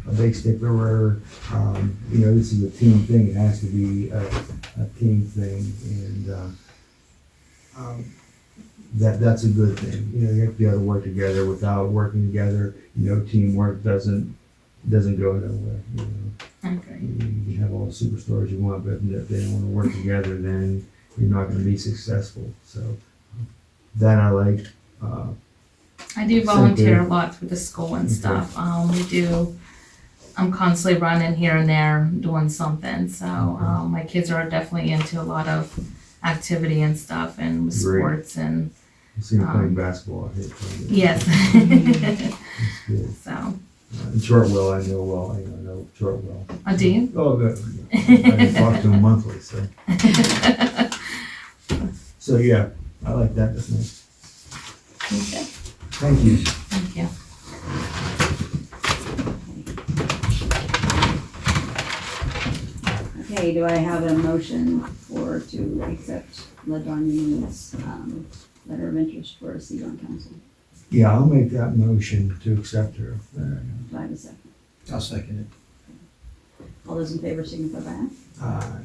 a big stickler where, this is a team thing. It has to be a team thing, and that's a good thing. You have to be able to work together. Without working together, teamwork doesn't go nowhere. Okay. You can have all the superstars you want, but if they don't want to work together, then you're not going to be successful. So that I like. I do volunteer a lot through the school and stuff. I'm constantly running here and there doing something. So my kids are definitely into a lot of activity and stuff and with sports and. I see them playing basketball. I hate playing it. Yes. That's good. So. Chartwell, I know well. I know Chartwell. Oh, do you? Oh, good. I talk to him monthly, so. So yeah, I like that. That's nice. Okay. Thank you. Thank you. Okay, do I have a motion to accept LeDon's letter of interest for a seat on council? Yeah, I'll make that motion to accept her. Do I have a second? I'll second it. All those in favor signify by aye.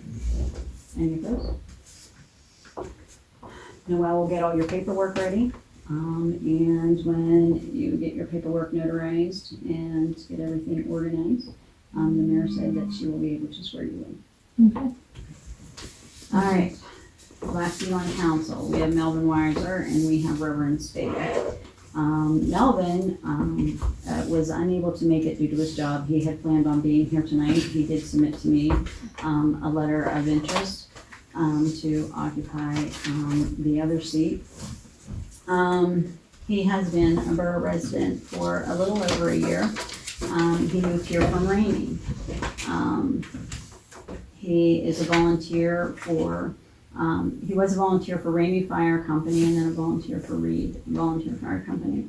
Any opposed? Noel will get all your paperwork ready. And when you get your paperwork notarized and get everything organized, the mayor said that she will be able to swear you in. Okay. All right, last seat on council, we have Melvin Weiser and we have Reverend Spade. Melvin was unable to make it due to his job. He had planned on being here tonight. He did submit to me a letter of interest to occupy the other seat. He has been a borough resident for a little over a year. He moved here from Ramey. He is a volunteer for, he was a volunteer for Ramey Fire Company and then a volunteer for Reed Volunteer Fire Company.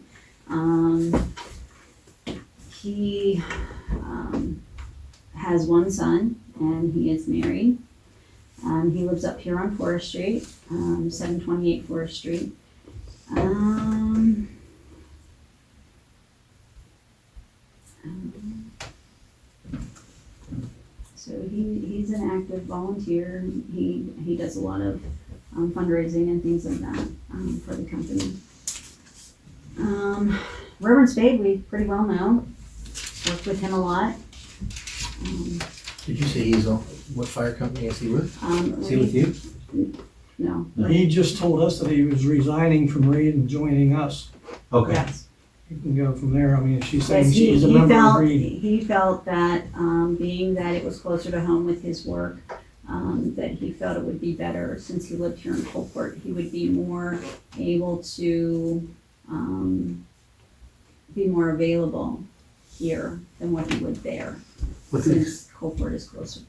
He has 1 son and he is married. He lives up here on Forest Street, 728 Forest Street. So he's an active volunteer. He does a lot of fundraising and things like that for the company. Reverend Spade, we pretty well know. Worked with him a lot. Did you say he's on, what fire company is he with? Is he with you? No. He just told us that he was resigning from Reed and joining us. Okay. Yes. You can go from there. I mean, if she's saying Yes, she's a member of Reed. he felt that, being that it was closer to home with his work, that he felt it would be better, since he lived here in Coalport, he would be more able to, be more available here than what he would there, What since Coalport is closer.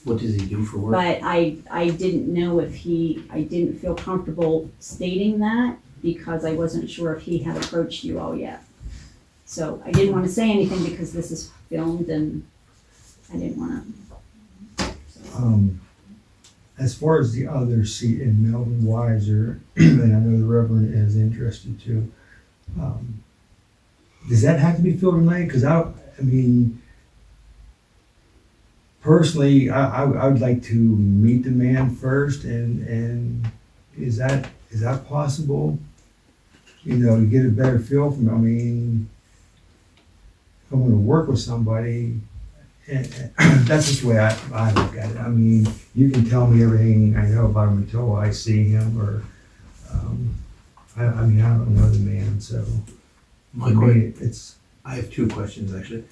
does he do for work? But I didn't know if I didn't feel comfortable stating that, because I wasn't sure if he had approached you all yet. So I didn't want to say anything because this is filmed and I didn't want to. As far as the other seat in Melvin Weiser, and I know the Reverend is interested too, does that have to be filled tonight? Because I mean, personally, I would like to meet the man first, and is that possible? You know, to get a better feel from him. I mean, if I'm gonna work with somebody, and that's just the way I look at it. I mean, you can tell me everything I know about him until I see him, or, I mean, I don't know the man, so. My for que- me, it's, I have two questions, actually.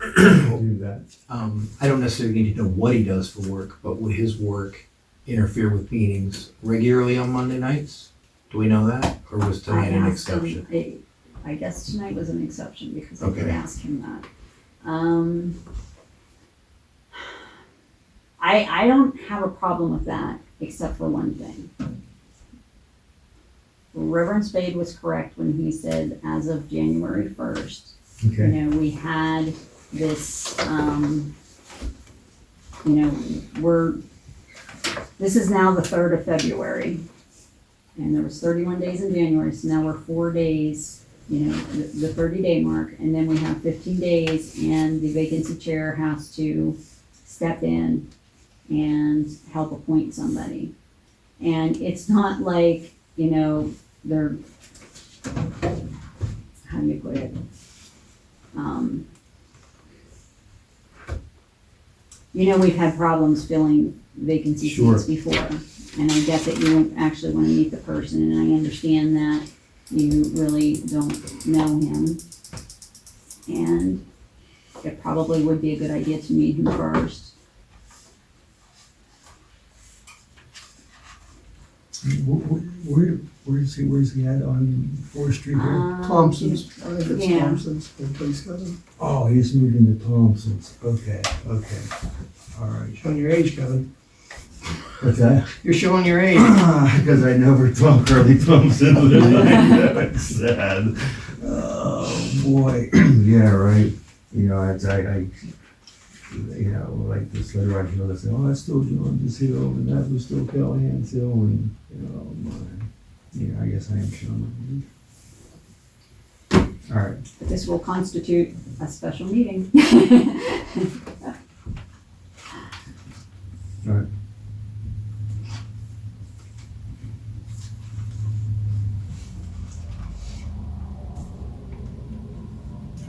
I'll do that. I don't necessarily need to know what he does for work, but would his work interfere with meetings regularly on Monday nights? Do we know that, or was tonight an asked him- exception? I guess tonight was an exception because I did Okay. ask him that. I don't have a problem with that, except for one thing. Reverend Spade was correct when he said as of January 1st, you Okay, know, we had this, you know, this is now the 3rd of February. And there was 31 days in January, so now we're 4 days, you know, the 30-day mark. And then we have 15 days and the vacancy chair has to step in and help appoint somebody. And it's not like, you know, they're, how do you put it? You know, we've had problems filling vacancy Sure. seats before. And I get that you actually want to meet the person, and I understand that you really don't know him. And it probably would be a good idea to meet him first. where's he at on 4th Street here? Thompson's, I think it's Yeah. Thompson's, the police cousin. Oh, he's moved into Thompson's, okay, all right. Showing your age, Kevin. What's that? You're showing your age. Because I never thought Curly Thompson lived. That's sad. Oh, boy. Yeah, right. You know, I you know, like this letter I feel, they say, oh, that's still Jones's Hill, and that was still Callahan's Hill, and, you know, yeah, I guess I am showing. All right. But this will constitute a special meeting. All right.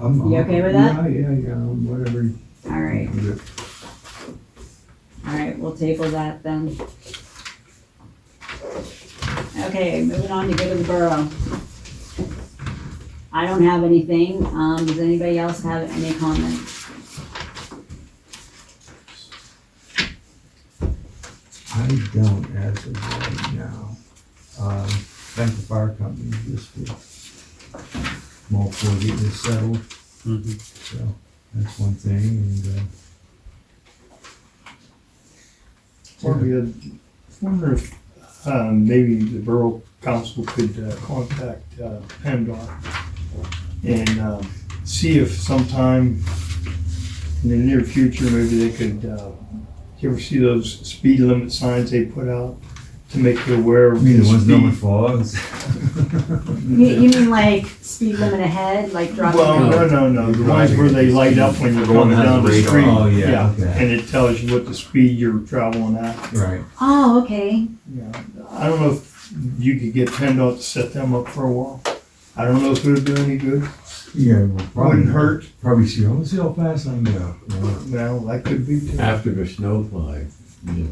You okay with that? Yeah, whatever. All right, we'll table that then. Okay, moving on to go to the borough. I don't have anything. Does anybody else have any comments? I don't as of right now. Thank the fire company just for, I'm all for getting this settled. So that's one thing, and, I wonder if maybe the borough council could contact PennDOT and see if sometime in the near future, maybe they could, you ever see those speed limit signs they put out to make you aware of I mean, the the ones done with speed? fogs. You mean like speed limit ahead, like dropping? Well, no, the ones where they light up when you're going down the street. Oh, yeah, okay. And it tells you what the speed you're traveling at. Right. Oh, okay. Yeah, I don't know if you could get PennDOT to set them up for a while. I don't know if it would do any good. Yeah, well, probably. Wouldn't hurt. Probably see, let's see how fast I can go. Well, that could be too. After the snow fly, you know,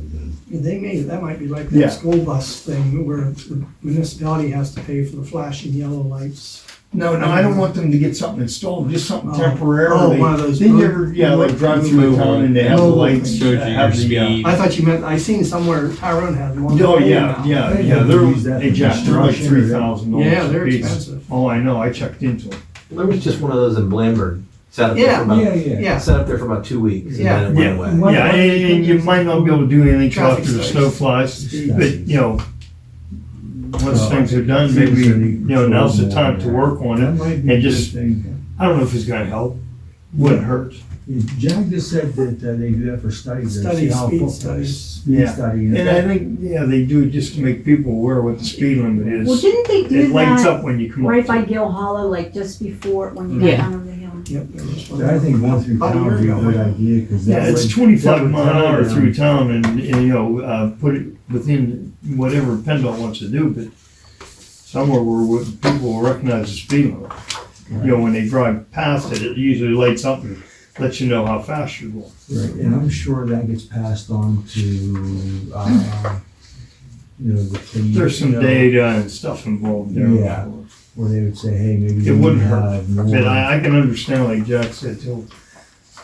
then That might be like Yeah. that school bus thing where the municipality has to pay for the flashing yellow lights. No, I don't want them to get something installed, just something Oh. temporarily. Oh, one of those They move- never, like drive through the town and they have the Move. lights. Shows you have your the, speed. I thought you meant, I seen somewhere Tyrone had them on. Oh, the yeah, pole yeah, now. yeah, Use that they're, for Jack, they're like construction, $3,000 Yeah, they're a piece. expensive. Oh, I know, I checked into them. There was just one of those in Blandburn. Sat up there Yeah. for about, Yeah. sat up there for about 2 weeks, and Yeah. then it Yeah, went away. yeah, and you might not be able to do anything till Traffic after the studies. snow flies, but, you know, once Well, things are done, maybe, you know, now's the time to work on That it. might be a And good just, thing. I don't know if it's gonna help, wouldn't hurt. Jack just said that they do that for studies. to see Studies, how speed far- studies. Speed Yeah. study. And I think, yeah, they do it just to make people aware what the speed limit Well, is. didn't they It do lights that up when you come up right by to it. Gill Hollow, like just before, when you got Yeah. down over the hill? Yep. But I think going through town would be a good idea, cause Yeah, that it's would. 25 mile an hour that would through town and, you know, put it within whatever PennDOT wants to do, but somewhere where people will recognize the speed limit. You know, when they drive past it, it usually lights up and lets you know how fast you're going. Right, and I'm sure that gets passed on to, you know, the police. There's some you know, data and stuff involved there. Yeah. Where they would say, hey, maybe. It you wouldn't have hurt. more. But I can understand, like Jack said, till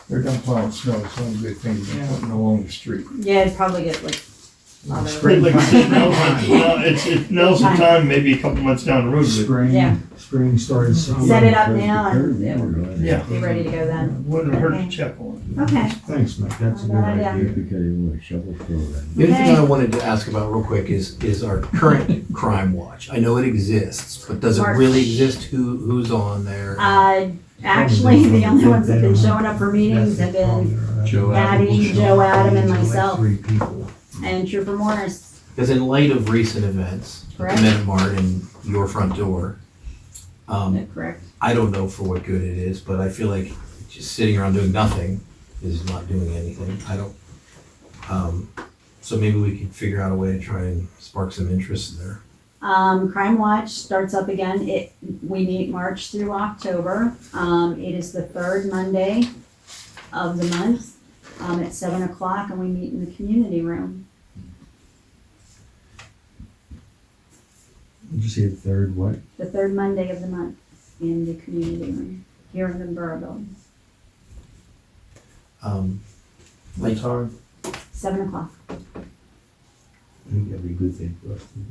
they're done plowing snow, it's not a good thing to be putting along the street. Yeah, it'd probably get like, other- Spring Like I said, time. now's the time, maybe a couple months down the road, but Yeah. Spring started. summer. set it up now and it'll yeah, be ready to go then. it wouldn't hurt to check on it. Okay. Thanks, Mike, that's a good Not a bad idea. idea. Because you want to shovel through that. The other thing Okay. I wanted to ask about real quick is our current crime watch. I know it exists, but does it March. really exist? Who's on there? Actually, the only ones that have been showing up for meetings have been Joe Patty, Joe, Adam, and myself, 3 people. and Trooper Morris. Because in light of recent events, at Correct. the Minute Mart and your front door, Correct. I don't know for what good it is, but I feel like just sitting around doing nothing is not doing anything. I don't. So maybe we could figure out a way to try and spark some interest there. Crime Watch starts up again. We meet March through October. It is the third Monday of the month, at 7:00, and we meet in the community room. Did you say the third what? The third Monday of the month in the community room, here in the Borough Building, What time? 7:00. I think that'd be a good thing for us to do.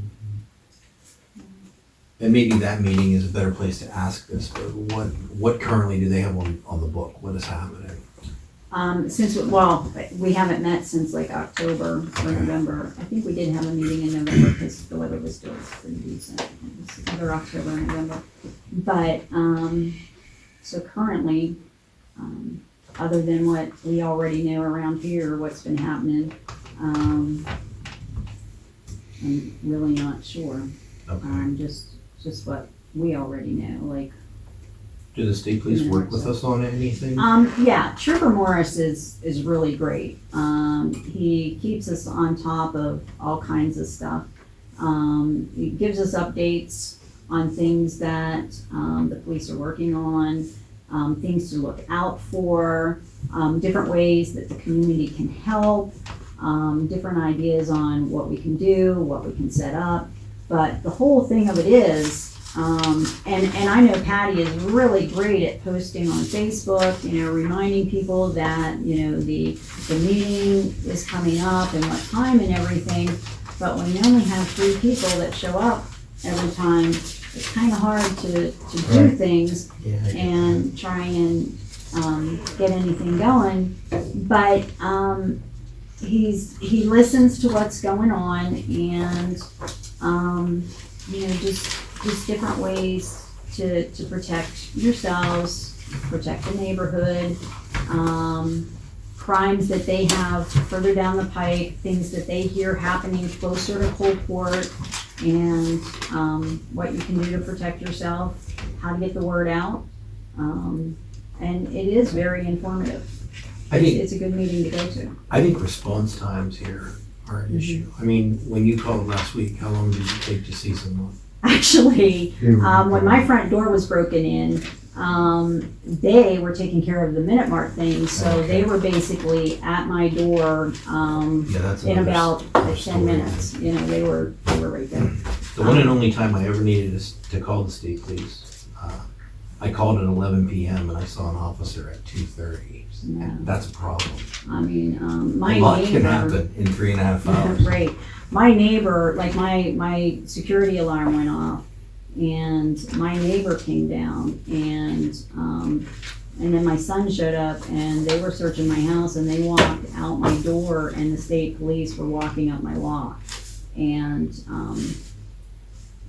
And maybe that meeting is a better place to ask this, but what currently do they have on the book? What is happening? We haven't met since like October or November. I think we did have a meeting in November because the weather was still pretty decent. It was either October or November. But, so currently, other than what we already know around here, what's been happening, I'm really not sure. Okay. Just what we already know, like, Do the state police work with us on anything? yeah, Trooper Morris is really great. He keeps us on top of all kinds of stuff. He gives us updates on things that the police are working on, things to look out for, different ways that the community can help, different ideas on what we can do, what we can set up. But the whole thing of it is, and I know Patty is really great at posting on Facebook, reminding people that, the meeting is coming up and what time and everything. But when you only have 3 people that show up every time, it's kind of hard to do Right. things Yeah. and try and get anything going. But he listens to what's going on and just different ways to protect yourselves, protect the neighborhood, crimes that they have further down the pike, things that they hear happening closer to Coalport, and what you can do to protect yourself, how to get the word out. And it is very informative. I think It's a good meeting to go to. I think response times here are an issue. I mean, when you called last week, how long did it take to see someone? Actually, They were- when my front door was broken in, they were taking care of the Minute Mart thing, so they were basically at my door, Yeah, that's in another about another 10 story. minutes. They were right there. The one and only time I ever needed is to call the state police. I called at 11 p.m. and I saw an officer at 2:30. Yeah. And that's a problem. I mean, A my lot can neighbor, happen in 3.5 hours. right, my neighbor, like my security alarm went off, and my neighbor came down, and then my son showed up, and they were searching my house, and they walked out my door, and the state police were walking up my walk, and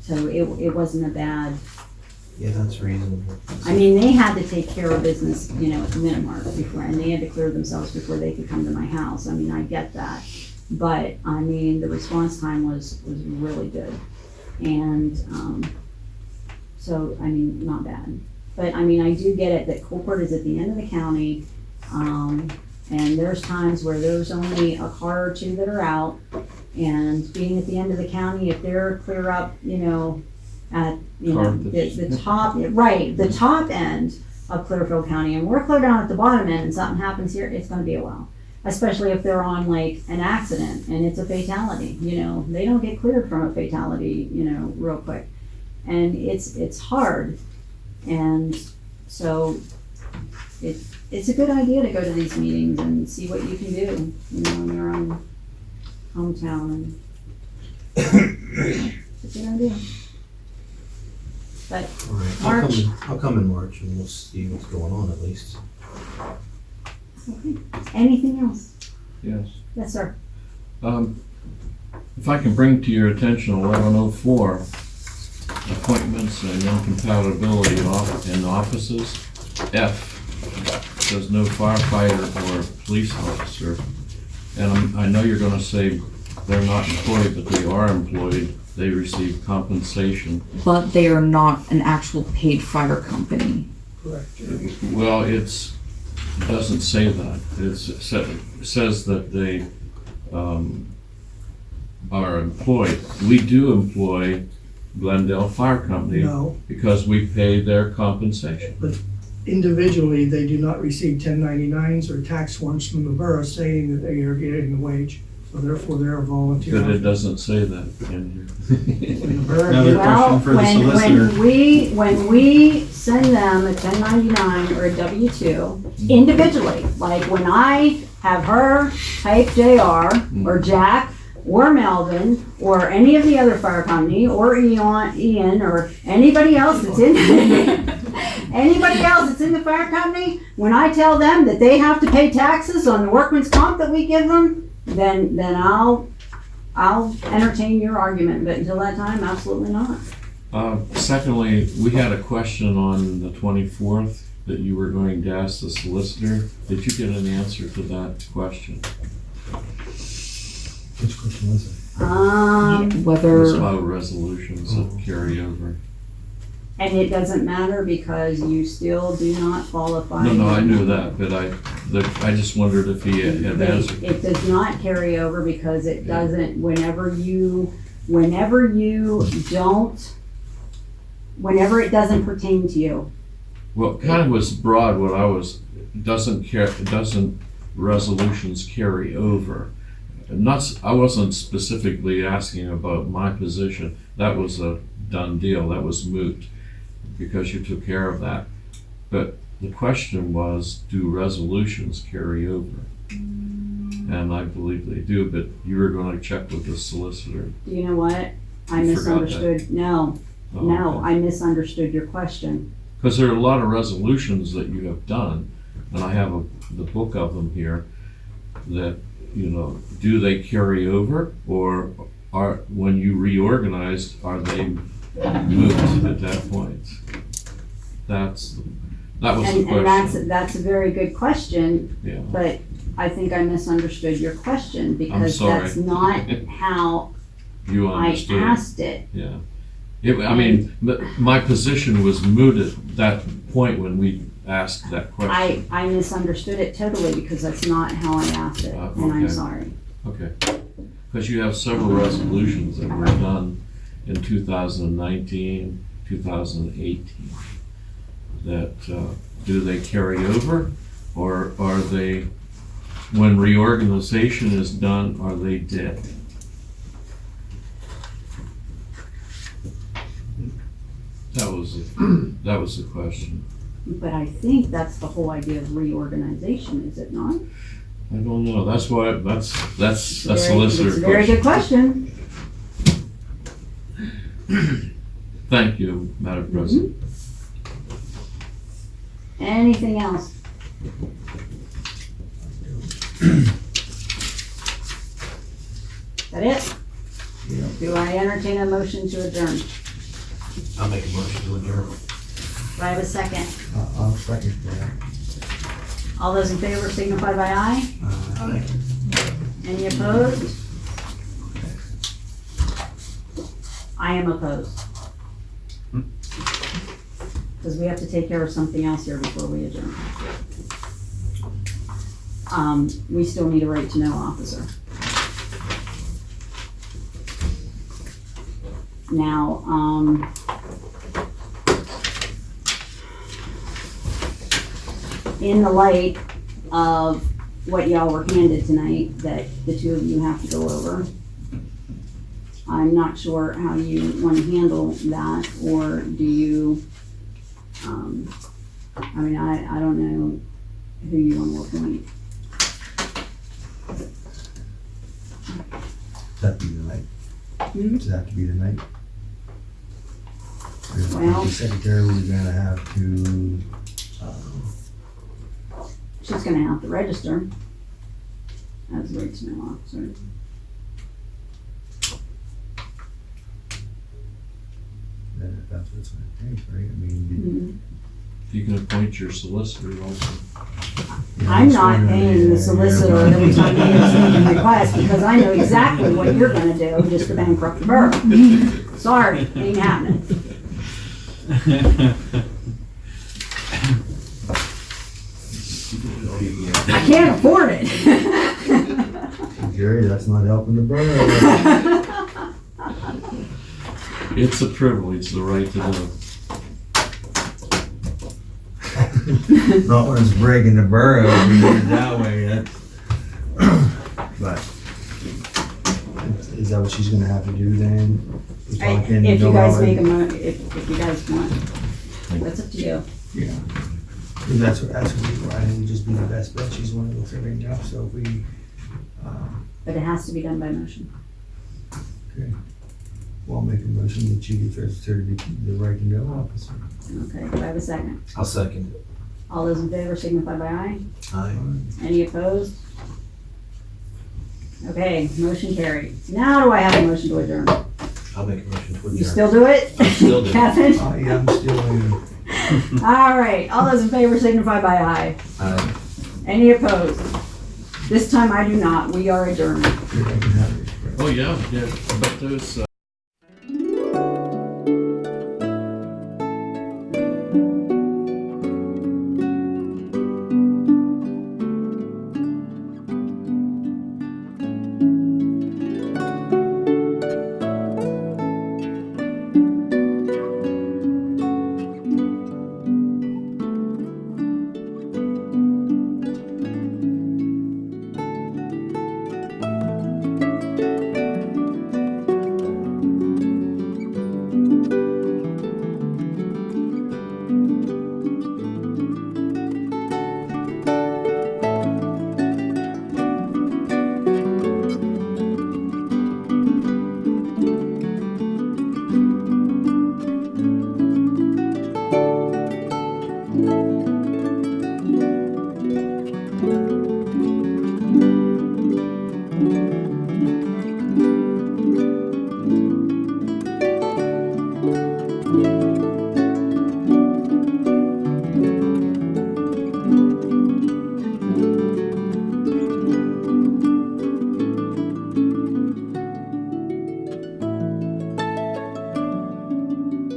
so it wasn't a bad. Yeah, that's reasonable. I mean, they had to take care of business, at the Minute Mart before, and they had to clear themselves before they could come to my house. I mean, I get that. But, I mean, the response time was really good. And, so, I mean, not bad. But I mean, I do get it that Coalport is at the end of the county, and there's times where there's only a car or two that are out. And being at the end of the county, if they're clear up, at, the top, right, the top end of Clearfield County, and we're clear down at the bottom end, and something happens here, it's gonna be a while. Especially if they're on like an accident and it's a fatality, they don't get cleared from a fatality, real quick. And it's hard. And so it's a good idea to go to these meetings and see what you can do, in your own hometown. And it's a good idea. But All right, March. I'll come in March and we'll see what's going on at least. Okay. Anything else? Yes. Yes, sir. If I can bring to your attention 1104, appointments and incompatibility in offices. F says no firefighter or police officer. And I know you're gonna say they're not employed, but they are employed. They receive compensation. But they are not an actual paid fire company. Correct. Well, it doesn't say that. It says that they are employed. We do employ Glendale Fire Company No, because we pay their compensation. individually, they do not receive 1099s or tax forms from the borough saying that they are getting a wage. So therefore, they're a volunteer. But it doesn't say that in When the borough Another gives- question for the solicitor. When we send them a 1099 or a W-2 individually, like when I have her type JR or Jack or Melvin or any of the other fire company or Ian or anybody else that's in the fire company, when I tell them that they have to pay taxes on the workman's comp that we give them, then I'll entertain your argument, but until that time, absolutely not. Secondly, we had a question on the 24th that you were going to ask the solicitor. Did you get an answer to that question? Which question was it? There's a Whether lot of resolutions that carry over. And it doesn't matter because you still do not qualify. No, I knew that, but I just wondered if he had answered. It does not carry over because it doesn't, whenever it doesn't pertain to you. Well, it kind of was broad what I was, doesn't resolutions carry over? I wasn't specifically asking about my position. That was a done deal, that was moot, because you took care of that. But the question was, do resolutions carry over? And I believe they do, but you were going to check with the solicitor. Do you know what? I You forgot misunderstood. No, I misunderstood your question. Because there are a lot of resolutions that you have done, and I have the book of them here, that, do they carry over, or when you reorganized, are they moved at that point? That was the question. And that's a very good question, Yeah, but I think I misunderstood your question because sorry. that's not how you I understood. asked it. Yeah. My position was mooted at that point when we asked that question. I misunderstood it totally because that's not how I asked it, and I'm Okay. sorry. Okay. Because you have several resolutions that were done in 2019, 2018. That, do they carry over? Or are they, when reorganization is done, are they dead? That was the question. But I think that's the whole idea of reorganization, is it not? I don't know. That's why, that's a solicitor question. It's a very good question. Thank you, Madam President. Anything else? That it? Yeah. Do I entertain a motion to adjourn? I'll make a motion to adjourn. Do I have a second? I'll second that. All those in favor signify by aye. Aye. Any opposed? I am opposed. because we have to take care of something else here before we adjourn. We still need a right to know officer. Now, in the light of what y'all were handed tonight, that the two of you have to go over, I'm not sure how you want to handle that, or do you, I mean, I don't know who you want to appoint. Does that be the night? Does that have to be the night? Well- The secretary, we're gonna have to, She's gonna have to register as a right to know officer. if that's what it's gonna take, right? I mean, Mhm. You can appoint your solicitor also. I'm not paying the solicitor every time he is making requests, because I know exactly what you're gonna do just to bankrupt the borough. Sorry, ain't happening. I can't afford it. Jerry, that's not helping the borough. It's a privilege, the right to know. Not when it's breaking the borough, if you do it that way, that's, but, is that what she's gonna have to do then? If you guys make if you guys want, that's up to you. Yeah. That's what I think would just be the best bet. She's one of those everything else, so if we, But it has to be done by motion. okay. Well, I'll make a motion that she gets registered to be the right to know officer. Okay, do I have a second? I'll second it. All those in favor signify by aye. Aye. Any opposed? Okay, motion carried. Now do I have a motion to adjourn? I'll make a motion to adjourn. You still do it? I still do. Kevin? Yeah, I'm still in. All right, all those in favor signify by aye. Aye. Any opposed? This time I do not. We are adjourned. I can have it. Oh, yeah, but those,